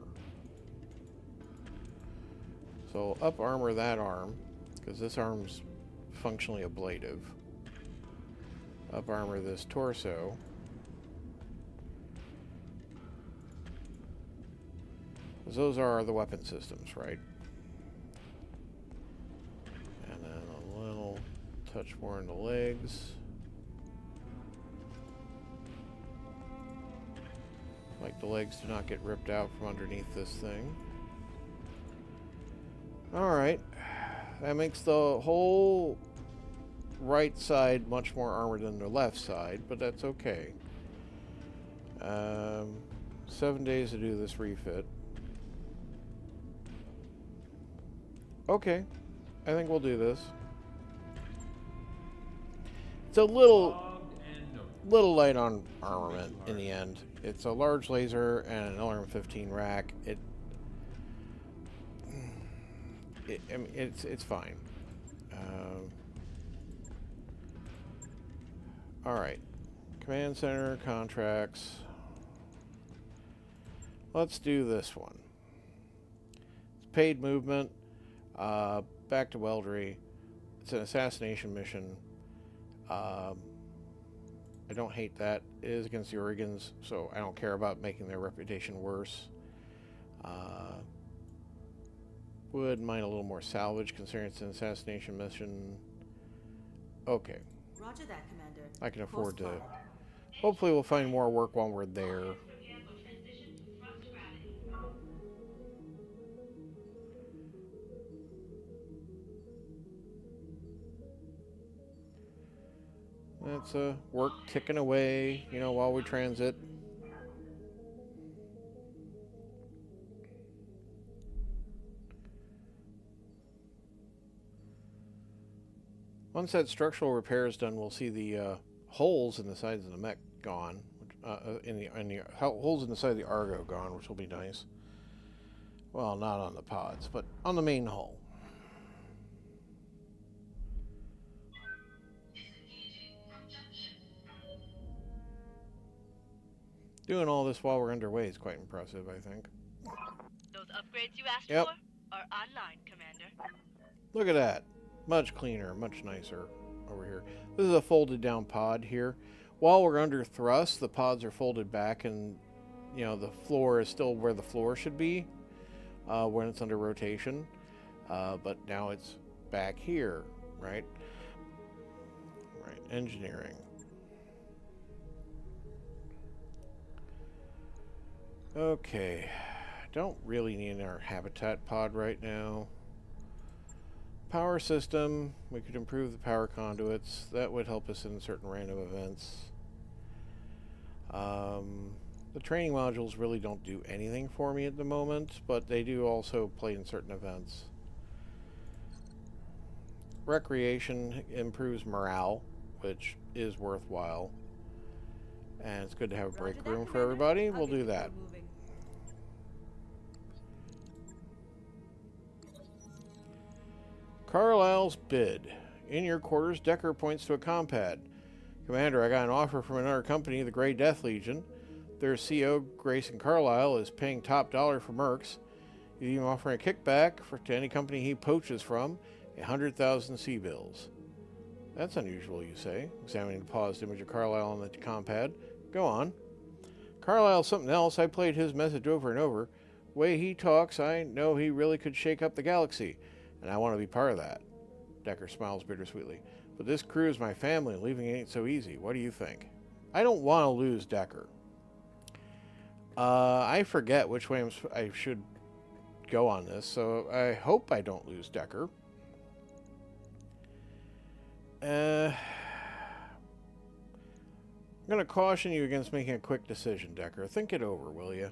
S1: So up armor that arm, because this arm's functionally ablative. Up armor this torso. Because those are the weapon systems, right? And then a little touch more in the legs. Like the legs do not get ripped out from underneath this thing. Alright. That makes the whole right side much more armored than the left side, but that's okay. 7 days to do this refit. Okay. I think we'll do this. It's a little light on armament in the end. It's a large laser and an LRM-15 rack. I mean, it's fine. All right, command center contracts. Let's do this one. It's paid movement. Back to Weldry. It's an assassination mission. I don't hate that. It is against the Oregons, so I don't care about making their reputation worse. Would mind a little more salvage considering it's an assassination mission. Okay.
S8: Roger that, Commander.
S1: I can afford to. Hopefully we'll find more work while we're there. That's work ticking away, you know, while we transit. Once that structural repair is done, we'll see the holes in the sides of the mech gone, holes in the side of the Argo gone, which will be nice. Well, not on the pods, but on the main hull. Doing all this while we're underway is quite impressive, I think.
S9: Those upgrades you asked
S1: Yep.
S9: for are online, Commander.
S1: Look at that. Much cleaner, much nicer over here. This is a folded down pod here. While we're under thrust, the pods are folded back and, you know, the floor is still where the floor should be when it's under rotation. But now it's back here, right? Right, engineering. Okay, don't really need our habitat pod right now. Power system, we could improve the power conduits. That would help us in certain random events. The training modules really don't do anything for me at the moment, but they do also play in certain events. Recreation improves morale, which is worthwhile. And it's good to have a break room for everybody. We'll do that. Carlisle's bid. In your quarters, Decker points to a compad. Commander, I got an offer from another company, the Grey Death Legion. Their CEO, Grayson Carlisle, is paying top dollar for mercs. He's even offering a kickback to any company he poaches from, 100,000 C-bills. That's unusual, you say, examining the paused image of Carlisle on the compad. Go on. Carlisle's something else. I played his message over and over. The way he talks, I know he really could shake up the galaxy. And I want to be part of that. Decker smiles bittersweetly. But this crew is my family, and leaving it ain't so easy. What do you think? I don't want to lose Decker. I forget which way I should go on this, so I hope I don't lose Decker. I'm going to caution you against making a quick decision, Decker. Think it over, will you?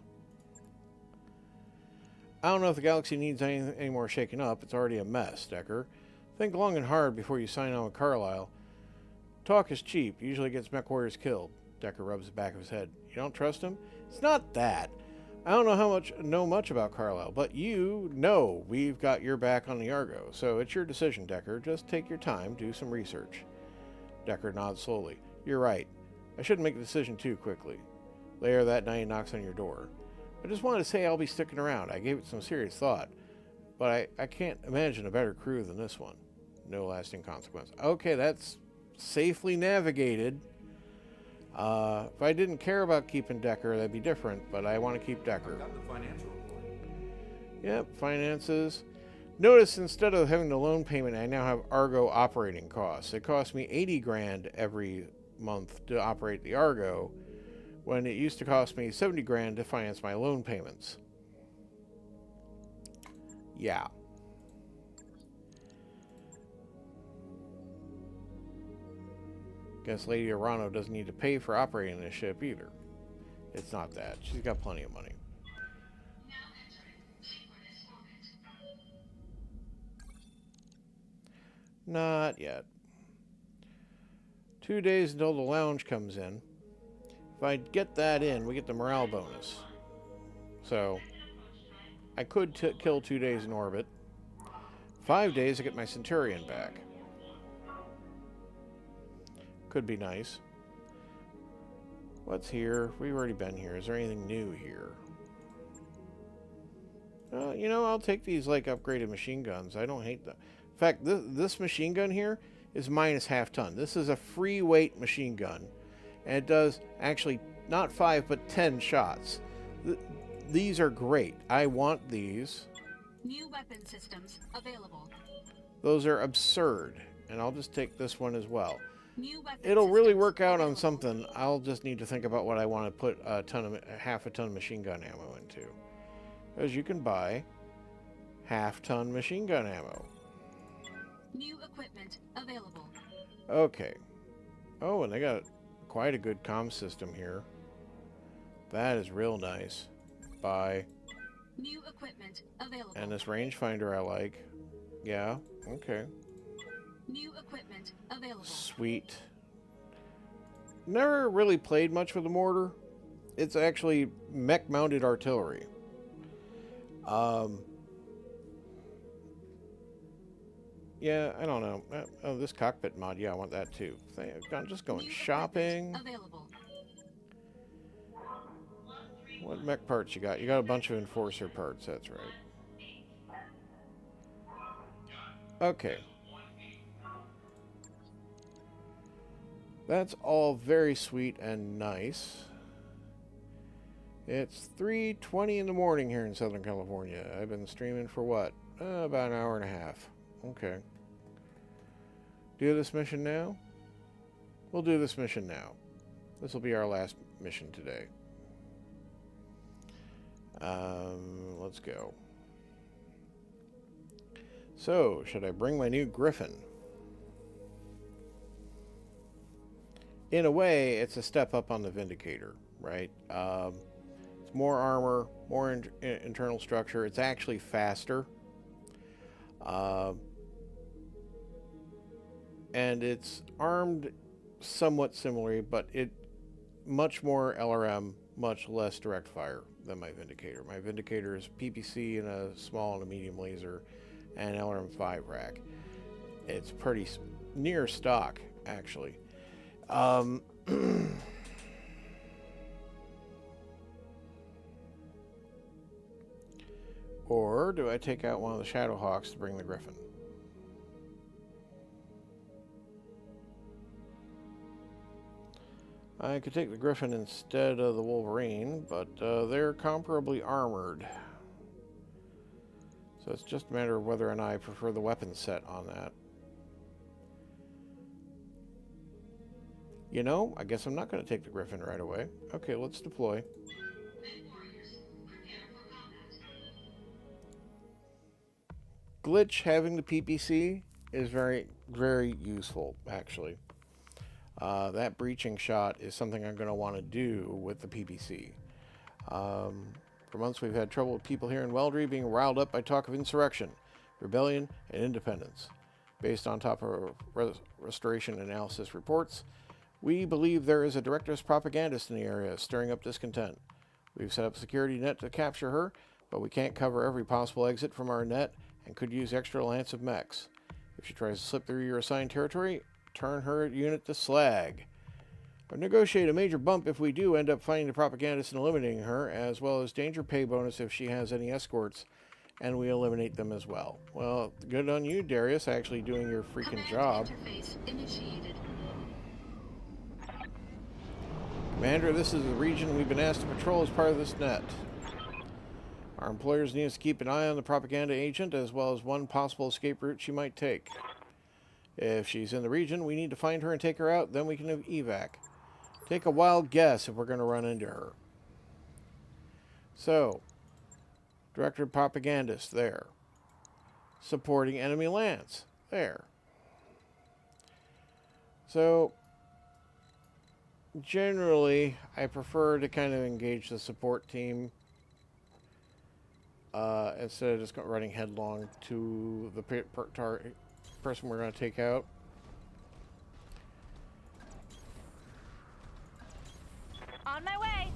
S1: I don't know if the galaxy needs any more shaking up. It's already a mess, Decker. Think long and hard before you sign on with Carlisle. Talk is cheap. Usually gets mech warriors killed. Decker rubs the back of his head. You don't trust him? It's not that. I don't know much about Carlisle, but you know we've got your back on the Argo, so it's your decision, Decker. Just take your time, do some research. Decker nods slowly. You're right. I shouldn't make a decision too quickly. Later that night, he knocks on your door. I just wanted to say I'll be sticking around. I gave it some serious thought, but I can't imagine a better crew than this one. No lasting consequence. Okay, that's safely navigated. If I didn't care about keeping Decker, that'd be different, but I want to keep Decker.
S7: Got the financial report.
S1: Yep, finances. Notice instead of having the loan payment, I now have Argo operating costs. It costs me 80 grand every month to operate the Argo, when it used to cost me 70 grand to finance my loan payments. Yeah. Guess Lady Arano doesn't need to pay for operating this ship either. It's not that. She's got plenty of money. Not yet. 2 days until the lounge comes in. If I get that in, we get the morale bonus. So, I could kill 2 days in orbit. 5 days to get my Centurion back. Could be nice. What's here? We've already been here. Is there anything new here? You know, I'll take these like upgraded machine guns. I don't hate them. In fact, this machine gun here is minus half ton. This is a free weight machine gun. And it does actually not 5 but 10 shots. These are great. I want these.
S4: New weapon systems available.
S1: Those are absurd. And I'll just take this one as well.
S4: New weapon
S1: It'll really
S4: systems
S1: work out on
S4: available.
S1: something. I'll just need to think about what I want to put half a ton machine gun ammo into. Because you can buy half-ton machine gun ammo.
S4: New equipment available.
S1: Okay. Oh, and they got quite a good comm system here. That is real nice. Buy.
S4: New equipment available.
S1: And this rangefinder I like. Yeah, okay.
S4: New equipment available.
S1: Sweet. Never really played much with the mortar. It's actually mech-mounted artillery. Yeah, I don't know. Oh, this cockpit mod. Yeah, I want that too. I'm just going
S4: New
S1: shopping.
S4: equipment available.
S1: What mech parts you got? You got a bunch of enforcer parts. That's right. Okay. That's all very sweet and nice. It's 3:20 in the morning here in Southern California. I've been streaming for what? About an hour and a half. Okay. Do this mission now? We'll do this mission now. This will be our last mission today. Let's go. So, should I bring my new Griffin? In a way, it's a step up on the Vindicator, right? It's more armor, more internal structure. It's actually faster. And it's armed somewhat similarly, but it much more LRM, much less direct fire than my Vindicator. My Vindicator is PPC and a small and a medium laser and LRM-5 rack. It's pretty near stock, actually. Or do I take out one of the Shadowhawks to bring the Griffin? I could take the Griffin instead of the Wolverine, but they're comparably armored. So it's just a matter of whether or not I prefer the weapon set on that. You know, I guess I'm not going to take the Griffin right away. Okay, let's deploy. Glitch having the PPC is very, very useful, actually. That breaching shot is something I'm going to want to do with the PPC. For months we've had trouble with people here in Weldry being riled up by talk of insurrection, rebellion, and independence. Based on top of restoration analysis reports, we believe there is a director's propagandist in the area stirring up discontent. We've set up a security net to capture her, but we can't cover every possible exit from our net and could use extra lance of mechs. If she tries to slip through your assigned territory, turn her unit to slag. But negotiate a major bump if we do end up finding the propagandist and eliminating her, as well as danger pay bonus if she has any escorts, and we eliminate them as well. Well, good on you, Darius, actually doing your freaking job.
S4: Interface initiated.
S1: Commander, this is the region we've been asked to patrol as part of this net. Our employers need us to keep an eye on the propaganda agent, as well as one possible escape route she might take. If she's in the region, we need to find her and take her out, then we can evac. Take a wild guess if we're going to run into her. So, Director Propagandist, there. Supporting enemy lance, there. So, generally, I prefer to kind of engage the support team instead of just running headlong to the person we're going to take out.
S3: On my way.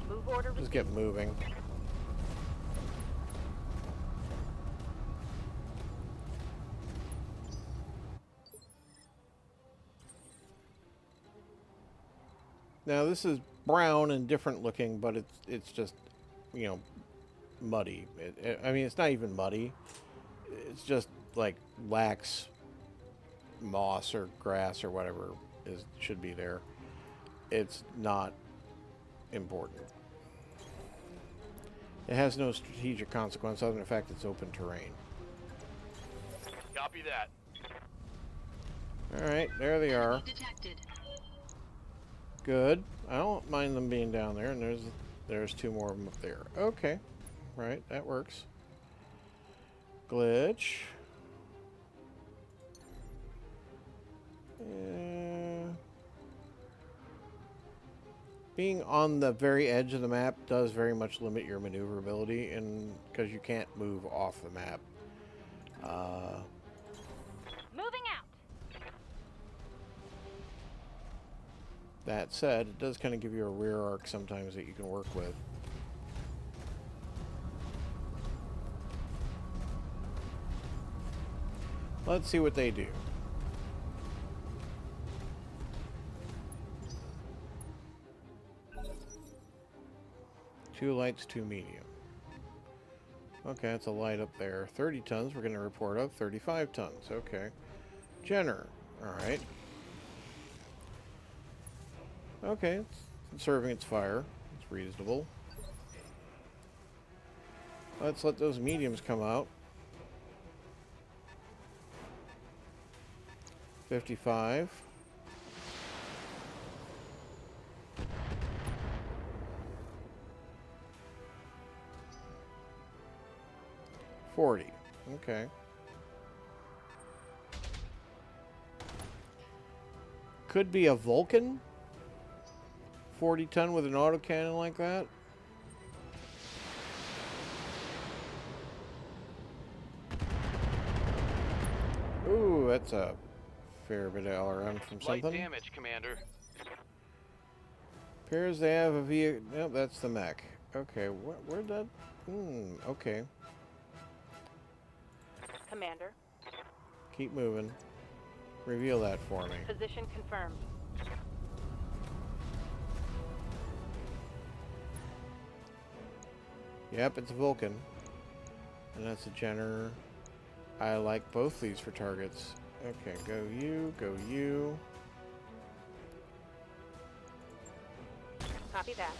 S6: Move order
S1: Just
S6: received.
S1: get moving. Now this is brown and different looking, but it's just, you know, muddy. I mean, it's not even muddy. It's just like lax moss or grass or whatever should be there. It's not important. It has no strategic consequence other than the fact it's open terrain.
S5: Copy that.
S1: Alright, there they are.
S4: Detected.
S1: Good. I don't mind them being down there, and there's two more of them up there. Okay. Right, that works. Glitch. Being on the very edge of the map does very much limit your maneuverability, and because you can't move off the map.
S3: Moving out.
S1: That said, it does kind of give you a rear arc sometimes that you can work with. Let's see what they do. Two lights, two medium. Okay, that's a light up there. 30 tons, we're going to report up. 35 tons, okay. Jenner, alright. Okay, it's conserving its fire. It's reasonable. Let's let those mediums come out. 55. Okay. Could be a Vulcan. 40 ton with an autocannon like that. Ooh, that's a fair bit of LRM from something.
S8: Light damage, Commander.
S1: Appears they have a vehicle. Nope, that's the mech. Okay, where'd that? Okay.
S6: Commander,
S1: Keep moving. Reveal that for me.
S6: position confirmed.
S1: Yep, it's a Vulcan. And that's a Jenner. I like both these for targets. Okay, go you, go you.
S6: Copy that.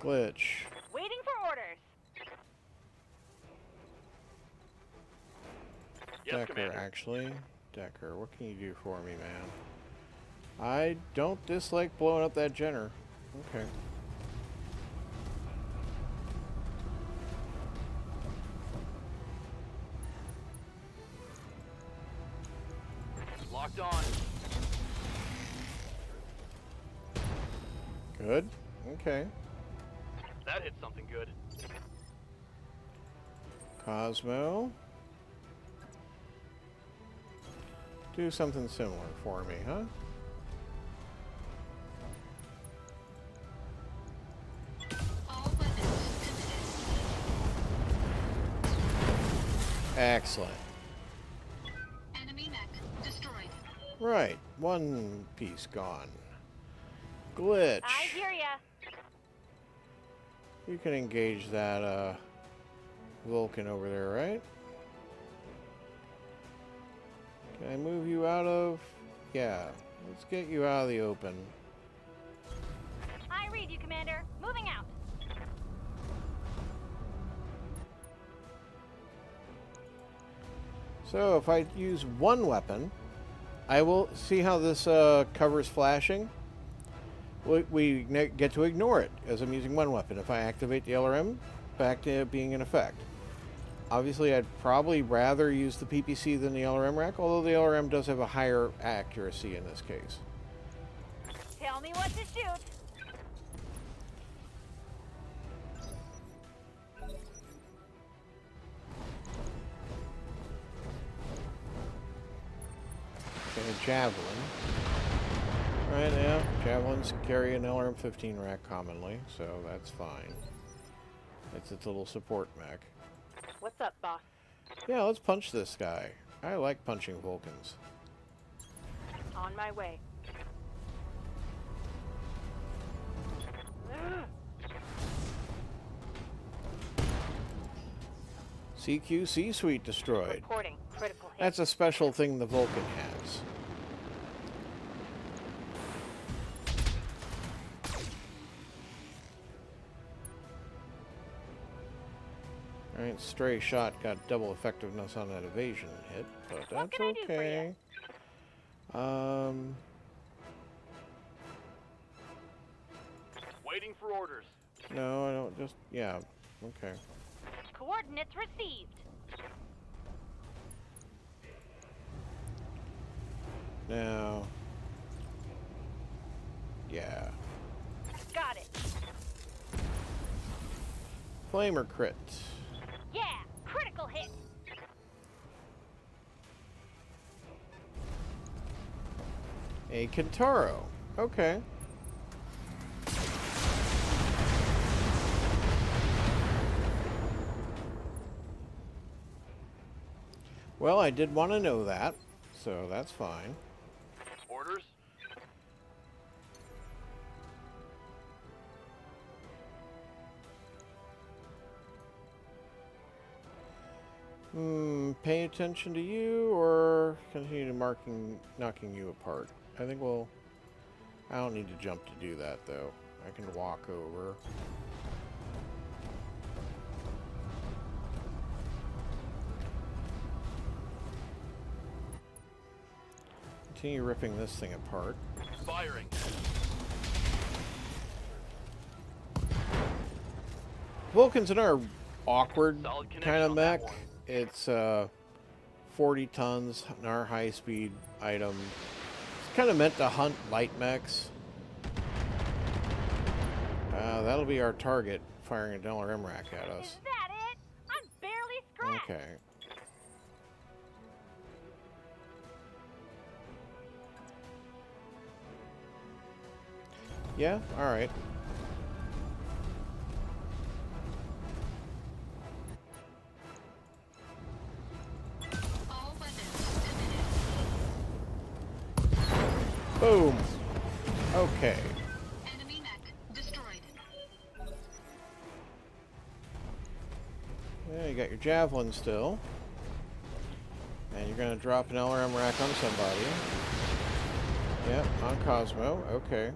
S1: Glitch.
S3: Waiting for orders.
S8: Yes,
S1: Decker,
S8: Commander.
S1: actually. Decker, what can you do for me, man? I don't dislike blowing up that Jenner. Okay.
S8: Locked on.
S1: Good. Okay.
S8: That hit something good.
S1: Cosmo. Do something similar for me, huh?
S4: All weapons committed.
S1: Excellent.
S4: Enemy mech destroyed.
S1: Right. One piece gone. Glitch.
S3: I hear ya.
S1: You can engage that Vulcan over there, right? Can I move you out of... Yeah. Let's get you out of the open.
S3: I read you, Commander. Moving out.
S1: So if I use one weapon, I will see how this cover is flashing. We get to ignore it as I'm using one weapon. If I activate the LRM, back to it being in effect. Obviously, I'd probably rather use the PPC than the LRM rack, although the LRM does have a higher accuracy in this case.
S3: Tell me what to shoot.
S1: Okay, Javelin. Right now, Javelins carry an LRM-15 rack commonly, so that's fine. It's its little support mech.
S6: What's up, boss?
S1: Yeah, let's punch this guy. I like punching Vulcans.
S6: On my way. Ugh.
S1: CQC suite destroyed.
S6: Reporting. Critical hit.
S1: That's a special thing the Vulcan has. Alright, stray shot got double effectiveness on that evasion hit, but
S3: What
S1: that's
S3: can I do for
S1: okay.
S8: Waiting for orders.
S1: No, I don't just... Yeah, okay.
S3: Coordinates received.
S1: Now... Yeah.
S3: Got it.
S1: Flamer crit.
S3: Yeah, critical hit.
S1: A Kintaro. Okay. Well, I did want to know that, so that's fine.
S8: Orders?
S1: Pay attention to you or continue to knocking you apart? I think we'll... I don't need to jump to do that, though. I can walk over. Continue ripping this thing apart.
S8: Firing.
S1: Vulcans in our awkward
S8: Solid connection
S1: kind of
S8: on that
S1: mech.
S8: one.
S1: It's 40 tons in our high-speed item. It's kind of meant to hunt light mechs. That'll be our target, firing a LRM rack at us.
S3: Is that it? I'm barely scratched.
S1: Okay. Yeah, alright.
S4: All weapons committed.
S1: Boom! Okay.
S4: Enemy mech destroyed.
S1: Yeah, you got your javelin still. And you're gonna drop an LRM rack on somebody. Yep, on Cosmo. Okay.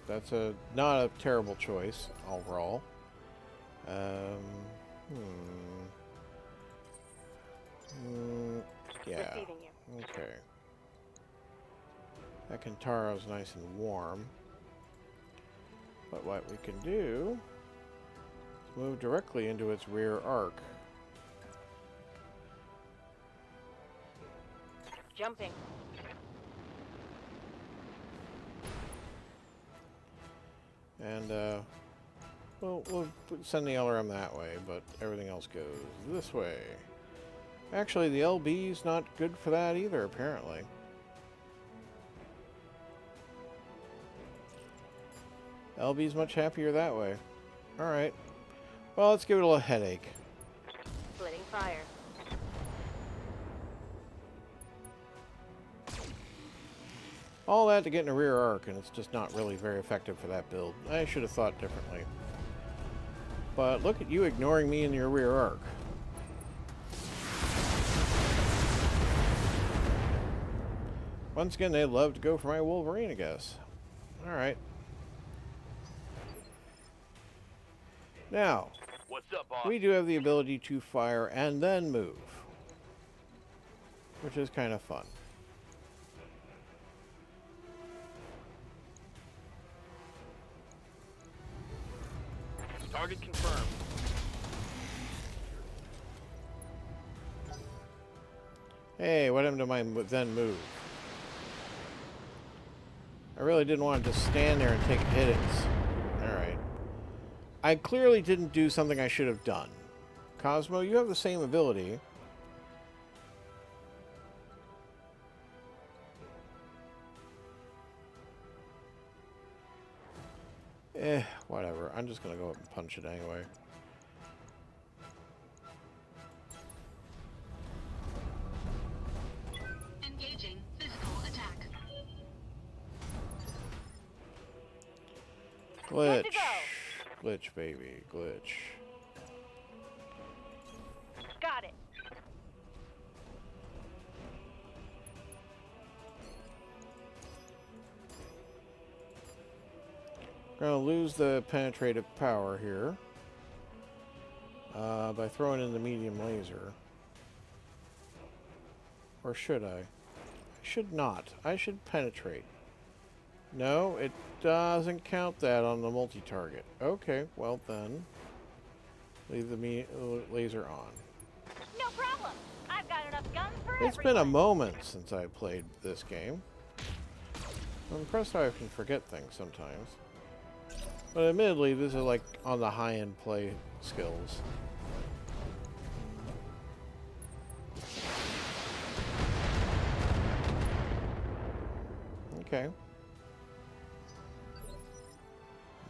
S1: That's not a terrible choice overall. Yeah.
S6: Receiving you.
S1: Okay. That Kintaro's nice and warm. But what we can do is move directly into its rear arc.
S6: Jumping.
S1: And We'll send the LRM that way, but everything else goes this way. Actually, the LB's not good for that either, apparently. LB's much happier that way. Alright. Well, let's give it a little headache.
S6: Splitting fire.
S1: All that to get in a rear arc, and it's just not really very effective for that build. I should have thought differently. But look at you ignoring me in your rear arc. Once again, they love to go for my Wolverine, I guess. Alright. Now,
S8: What's up, boss?
S1: we do have the ability to fire and then move, which is kind of fun.
S8: Target confirmed.
S1: Hey, what happened to my then move? I really didn't want to just stand there and take hits. Alright. I clearly didn't do something I should have done. Cosmo, you have the same ability. Whatever. I'm just gonna go up and punch it anyway.
S4: Engaging physical attack.
S1: Glitch.
S3: Good to go.
S1: Glitch, baby. Glitch.
S3: Got it.
S1: Gonna lose the penetrative power here by throwing in the medium laser. Or should I? I should not. I should penetrate. No, it doesn't count that on the multi-target. Okay, well then, leave the laser on.
S3: No problem. I've got enough guns for
S1: It's been a
S3: everyone.
S1: moment since I played this game. I'm impressed how I can forget things sometimes. But admittedly, this is like on the high-end play skills. Okay.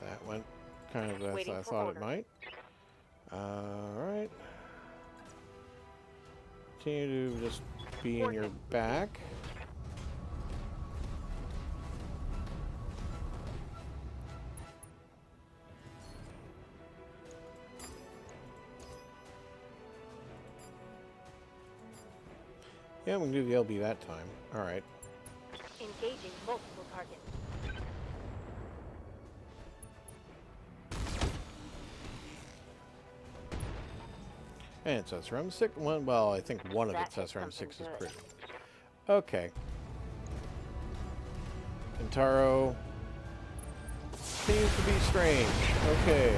S1: That went kind of as
S6: Waiting
S1: I
S6: for
S1: thought
S6: order.
S1: it might. Alright. Continue to just be in your back. Yeah, we can do the LB that time. Alright.
S6: Engaging multiple targets.
S1: And it's SRM 6. Well, I think one of
S6: That
S1: it's
S6: hit
S1: SRM 6 is
S6: something good.
S1: pretty. Okay. Kentaro seems to be strange. Okay.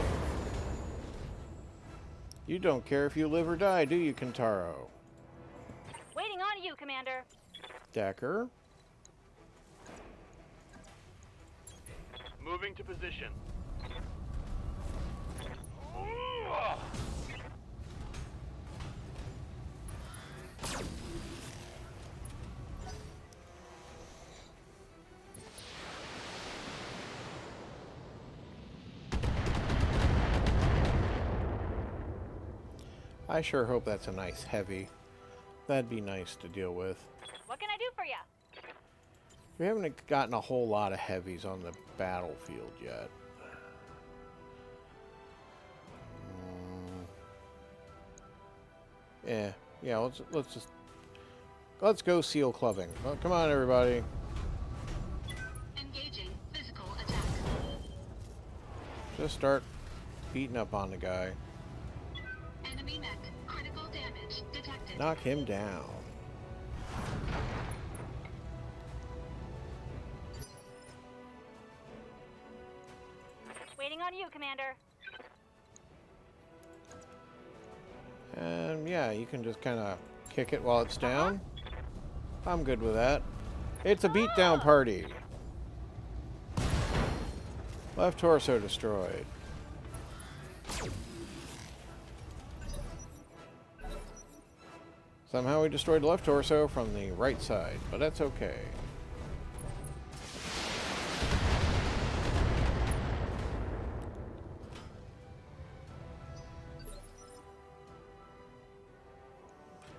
S1: You don't care if you live or die, do you, Kentaro?
S3: Waiting on you, Commander.
S1: Decker.
S8: Moving to position.
S1: I sure hope that's a nice heavy. That'd be nice to deal with.
S3: What can I do for you?
S1: We haven't gotten a whole lot of heavies on the battlefield yet. Yeah, let's go seal clubbing. Well, come on, everybody.
S4: Engaging physical attack.
S1: Just start beating up on the guy.
S4: Enemy mech. Critical damage detected.
S1: Knock him down.
S3: Waiting on you, Commander.
S1: And yeah, you can just kind of kick it while it's down. I'm good with that. It's a beatdown party. Left torso destroyed. Somehow we destroyed the left torso from the right side, but that's okay.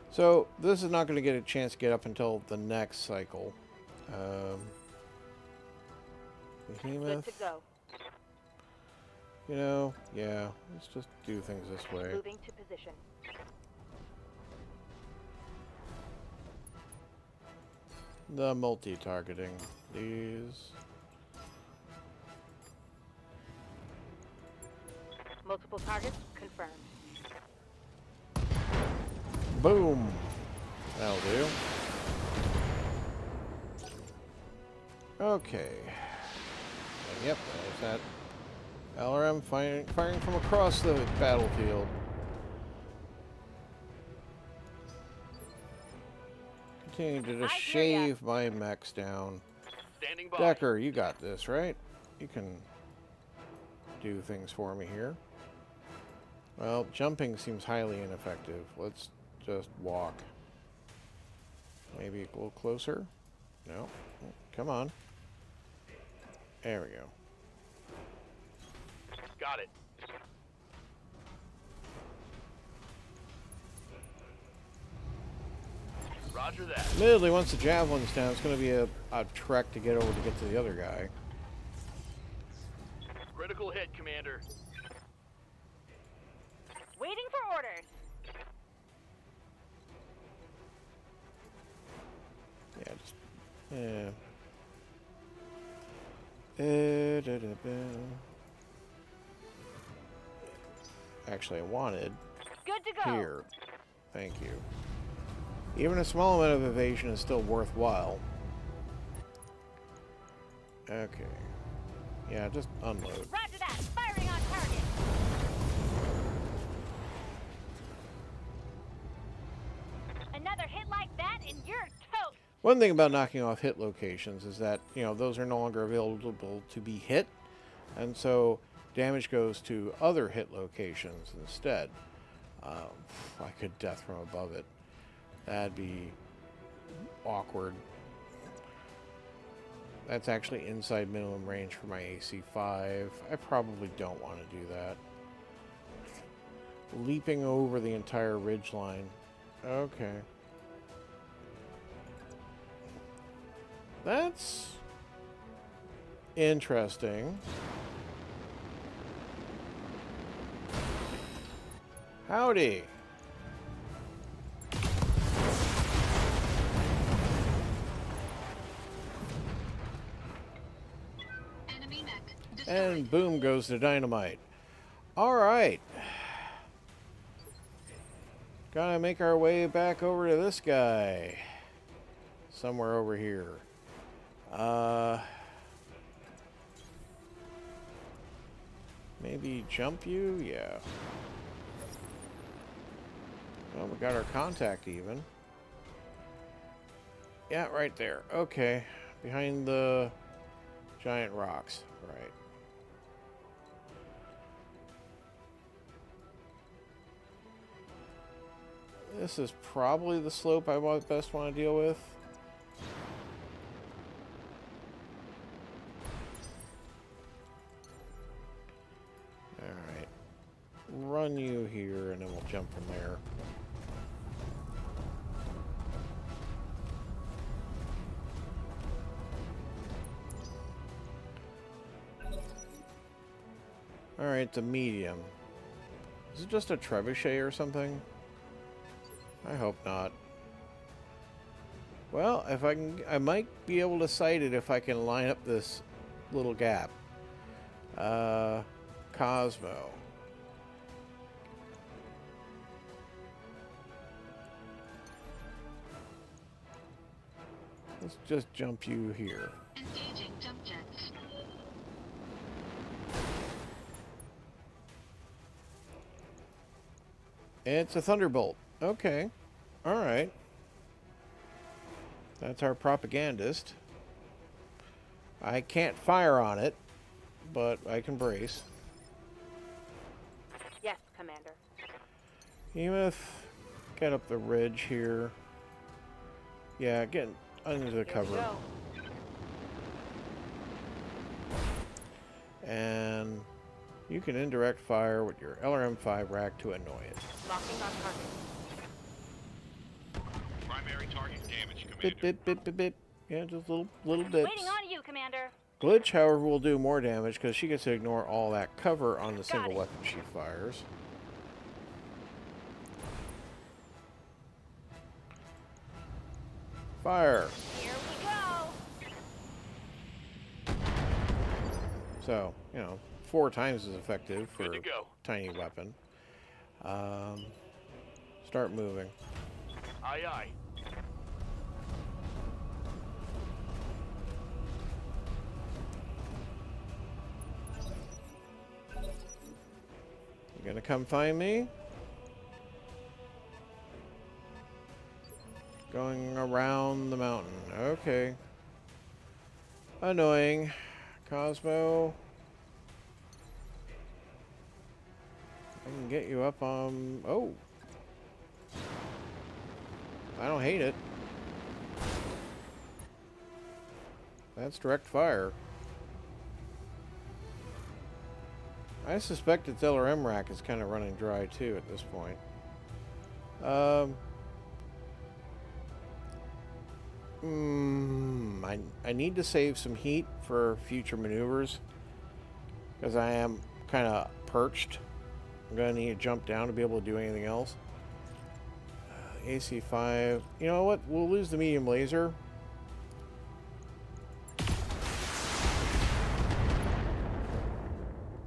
S1: So, this is not going to get a chance to get up until the next cycle.
S6: Good
S1: Behemoth.
S6: to go.
S1: You know, yeah, let's just do things this way.
S6: Moving to position.
S1: The multi-targeting. These.
S6: Multiple targets confirmed.
S1: Boom! That'll do. Okay. Yep, there's that. LRM firing from across the battlefield. Continue to just shave my mechs down.
S8: Standing by.
S1: Decker, you got this, right? You can do things for me here. Well, jumping seems highly ineffective. Let's just walk. Maybe a little closer? No. Come on. There we go.
S8: Got it. Roger that.
S1: Admittedly, once the javelin's down, it's going to be a trek to get over to get to the other guy.
S8: Critical hit, Commander.
S3: Waiting for orders.
S1: Yeah, just... Actually, I wanted
S3: Good to go.
S1: here. Thank you. Even a small amount of evasion is still worthwhile. Okay. Yeah, just unload.
S3: Roger that. Firing on target. Another hit like that and you're toast.
S1: One thing about knocking off hit locations is that, you know, those are no longer available to be hit. And so damage goes to other hit locations instead. I could death from above it. That'd be awkward. That's actually inside minimum range for my AC-5. I probably don't want to do that. Leaping over the entire ridge line. Okay. That's interesting. Howdy.
S4: Enemy mech destroyed.
S1: And boom goes the dynamite. Alright. Gotta make our way back over to this guy. Somewhere over here. Maybe jump you? Yeah. Well, we got our contact even. Yeah, right there. Okay. Behind the giant rocks. Right. This is probably the slope I best want to deal with. Alright. Run you here and then we'll jump from there. Alright, the medium. Is it just a trebuchet or something? I hope not. Well, if I can, I might be able to sight it if I can line up this little gap. Cosmo. Let's just jump you here.
S4: Engaging jump jets.
S1: It's a thunderbolt. Okay. Alright. That's our propagandist. I can't fire on it, but I can brace.
S6: Yes, Commander.
S1: Behemoth, Get up the ridge here. Yeah, get under the
S6: Here we
S1: cover.
S6: go.
S1: And you can indirect fire with your LRM-5 rack to annoy it.
S6: Locking on target.
S5: Primary target damage, Commander.
S1: Bit, bit, bit, bit, bit. Yeah, just little dips.
S3: Waiting on you, Commander.
S1: Glitch, however, will do more damage because she gets to ignore all that cover on the single
S3: it.
S1: weapon she fires. Fire.
S3: Here we go.
S1: So, you know, 4 times as effective for
S8: Good to
S1: a
S8: go.
S1: tiny weapon. Start moving.
S8: Aye, aye.
S1: You gonna come find me? Going around the mountain. Okay. Annoying. Cosmo. I can get you up on... Oh. I don't hate it. That's direct fire. I suspect its LRM rack is kind of running dry too at this point. I need to save some heat for future maneuvers because I am kind of perched. I'm gonna need to jump down to be able to do anything else. AC5. You know what? We'll lose the medium laser.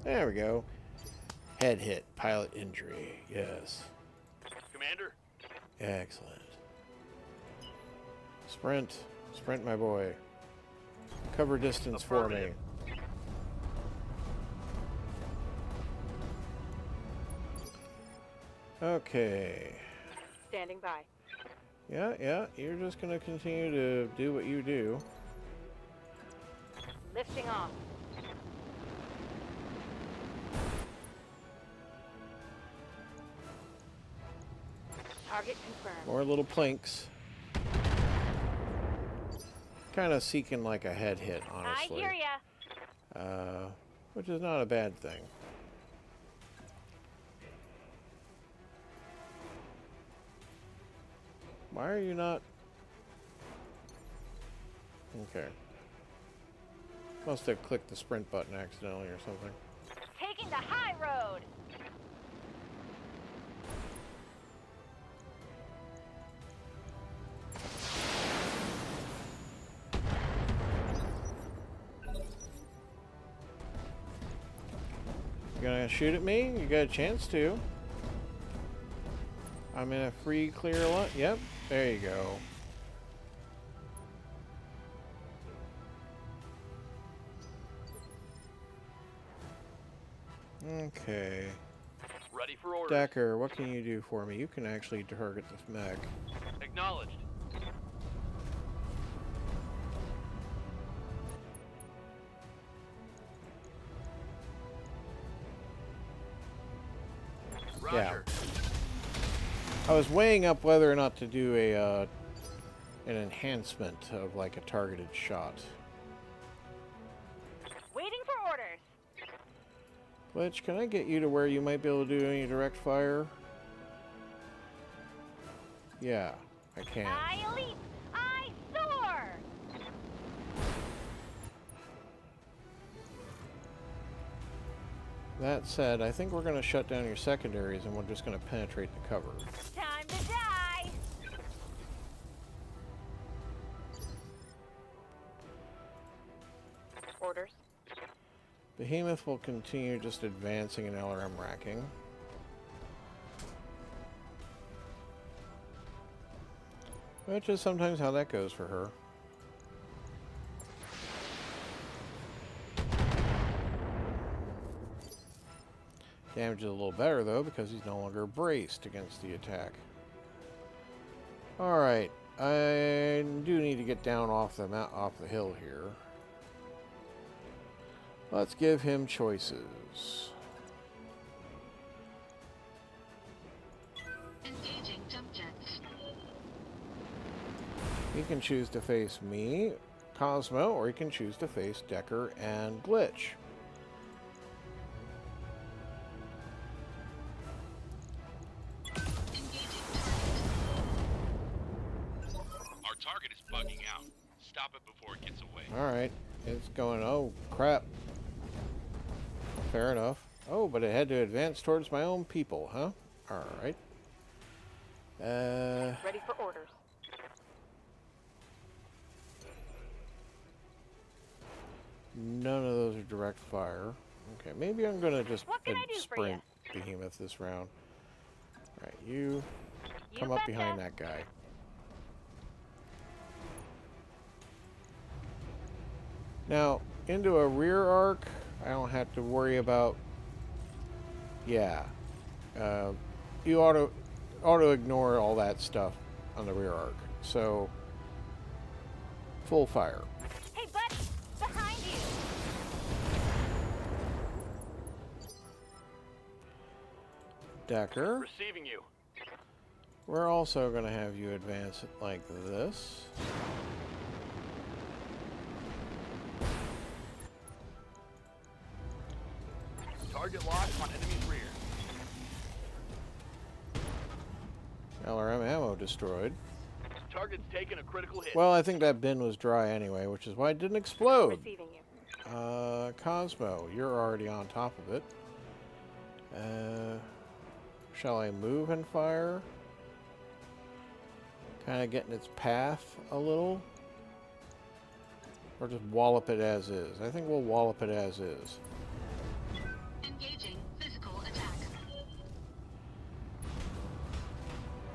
S1: There we go. Head hit. Pilot injury. Yes.
S8: Commander,
S1: Excellent. Sprint. Sprint, my boy. Cover distance for me.
S8: Affirmative.
S1: Okay.
S6: Standing by.
S1: Yeah. You're just going to continue to do what you do.
S6: Lifting off. Target confirmed.
S1: More little plinks. Kind of seeking like a head hit, honestly.
S3: I hear ya.
S1: Which is not a bad thing. Why are you not... Okay. Must have clicked the sprint button accidentally or something.
S3: Taking the high road.
S1: You gonna shoot at me? You got a chance to. I'm in a free clear lot. Yep, there you go. Okay.
S8: ready for orders.
S1: Decker, what can you do for me? You can actually target this mech.
S8: Acknowledged. Roger.
S1: I was weighing up whether or not to do a an enhancement of like a targeted shot.
S3: Waiting for orders.
S1: Glitch, can I get you to where you might be able to do any direct fire? Yeah, I can.
S3: I leap. I soar.
S1: That said, I think we're going to shut down your secondaries and we're just going to penetrate the cover.
S3: Time to die.
S6: Orders.
S1: Behemoth will continue just advancing in LRM racking. Which is sometimes how that goes for her. Damage is a little better though because he's no longer braced against the attack. Alright, I do need to get down off the hill here. Let's give him choices.
S4: Engaging jump jet.
S1: He can choose to face me, Cosmo, or he can choose to face Decker and Glitch.
S4: Engaging target.
S5: Our target is bugging out. Stop it before it gets away.
S1: Alright, it's going, oh crap. Fair enough. Oh, but it had to advance towards my own people, huh? Alright.
S6: Ready for orders.
S1: None of those are direct fire. Okay, maybe I'm gonna just
S3: What can I do for
S1: sprint Behemoth this round. Alright, you come
S3: You
S1: up behind
S3: betcha.
S1: that guy. Now, into a rear arc, I don't have to worry about... Yeah. You auto ignore all that stuff on the rear arc. So, full fire.
S3: Hey, buddy! Behind you!
S1: Decker.
S8: Receiving you.
S1: We're also going to have you advance it like this.
S8: Target locked on enemy's rear.
S1: LRM ammo destroyed.
S8: Target's taken a critical hit.
S1: Well, I think that bin was dry anyway, which is why it didn't explode.
S6: Receiving you.
S1: Cosmo, you're already on top of it. Shall I move and fire? Kind of get in its path a little. Or just wallop it as is. I think we'll wallop it as is.
S4: Engaging physical attack.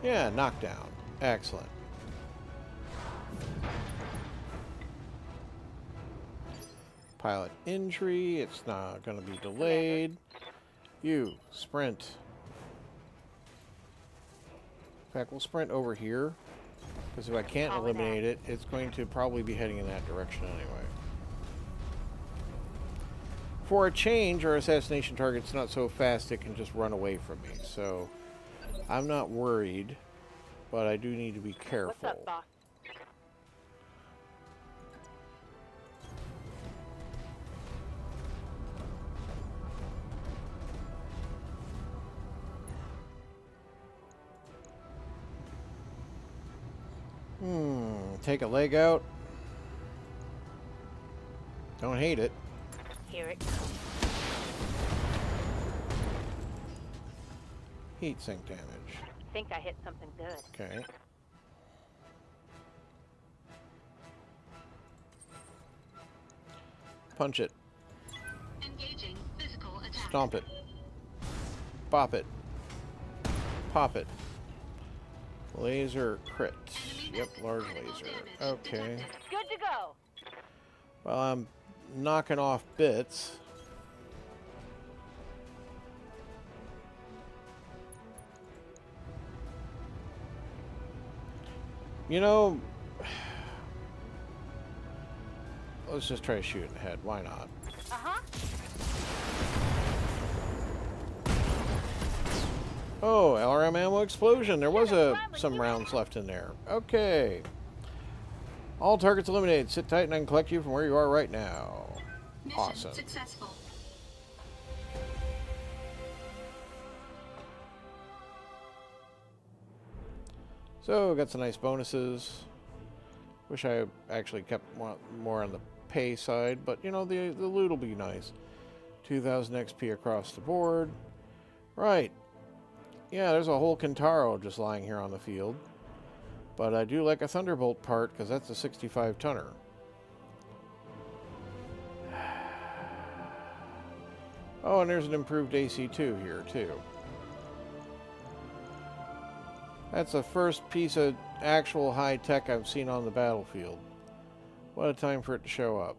S1: Yeah, knockdown. Excellent. Pilot injury. It's not going to be delayed. You, sprint. In fact, we'll sprint over here. Because if I can't
S6: Call it
S1: eliminate it, it's going to probably be heading in that direction anyway. For a change, our assassination target's not so fast it can just run away from me. So, I'm not worried. But I do need to be careful.
S6: What's up, boss?
S1: Take a leg out. Don't hate it.
S6: Here it comes.
S1: Heat sink damage.
S6: Think I hit something good.
S1: Okay. Punch it.
S4: Engaging physical attack.
S1: Stomp it. Bop it. Pop it. Laser crit. Yep, large laser. Okay.
S3: Good to go!
S1: Well, I'm knocking off bits. You know, let's just try to shoot in the head. Why not?
S3: Uh-huh.
S1: Oh, LRM ammo explosion. There was
S3: Should've run with
S1: some
S3: you.
S1: rounds left in there. Okay. All targets eliminated. Sit tight and I can collect you from where you are right now.
S4: Mission
S1: Awesome.
S4: successful.
S1: So, got some nice bonuses. Wish I actually kept more on the pay side, but you know, the loot will be nice. 2,000 XP across the board. Right. Yeah, there's a whole Kintaro just lying here on the field. But I do like a Thunderbolt part, because that's a 65 tonner. Oh, and there's an improved AC2 here, too. That's the first piece of actual high-tech I've seen on the battlefield. What a time for it to show up.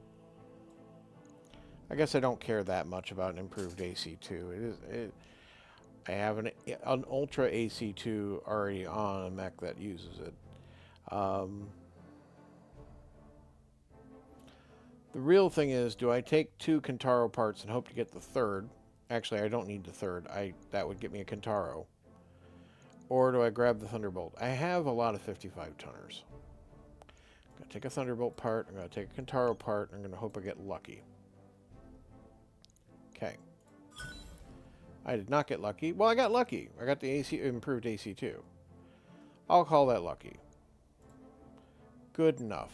S1: I guess I don't care that much about an improved AC2. I have an Ultra AC2 already on a mech that uses it. The real thing is, do I take 2 Kintaro parts and hope to get the third? Actually, I don't need the third. That would get me a Kintaro. Or do I grab the Thunderbolt? I have a lot of 55 tonners. Gonna take a Thunderbolt part. I'm gonna take a Kentaro part. I'm gonna hope I get lucky. Okay. I did not get lucky. Well, I got lucky. I got the AC improved AC2. I'll call that lucky. Good enough.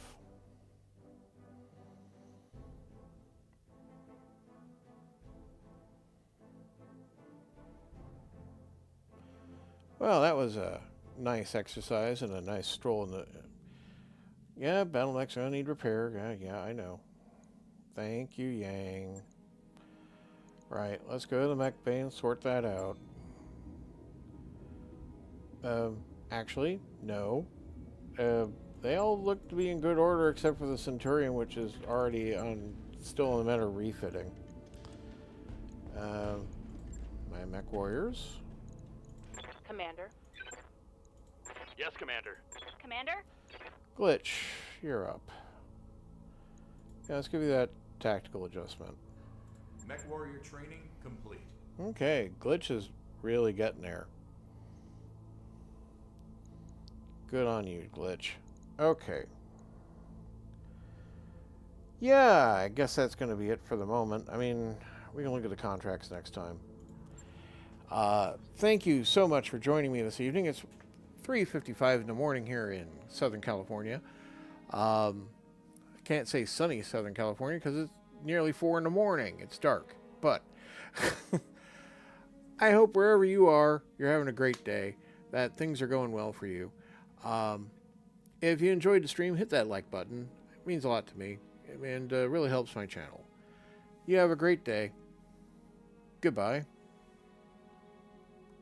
S1: Well, that was a nice exercise and a nice stroll in the... Yeah, BattleTech's gonna need repair. Yeah, I know. Thank you, Yang. Right, let's go to the mech bay and sort that out. Actually, no. They all look to be in good order except for the Centurion, which is already still in the matter of refitting. My mech warriors.
S6: Commander.
S8: Yes, Commander.
S3: Commander?
S1: Glitch, you're up. Yeah, let's give you that tactical adjustment.
S7: Mech warrior training complete.
S1: Okay, Glitch is really getting there. Good on you, Glitch. Okay. Yeah, I guess that's going to be it for the moment. I mean, we can look at the contracts next time. Thank you so much for joining me this evening. It's 3:55 in the morning here in Southern California. I can't say sunny Southern California because it's nearly 4 in the morning. It's dark. But I hope wherever you are, you're having a great day, that things are going well for you. If you enjoyed the stream, hit that like button. It means a lot to me and really helps my channel. You have a great day. Goodbye.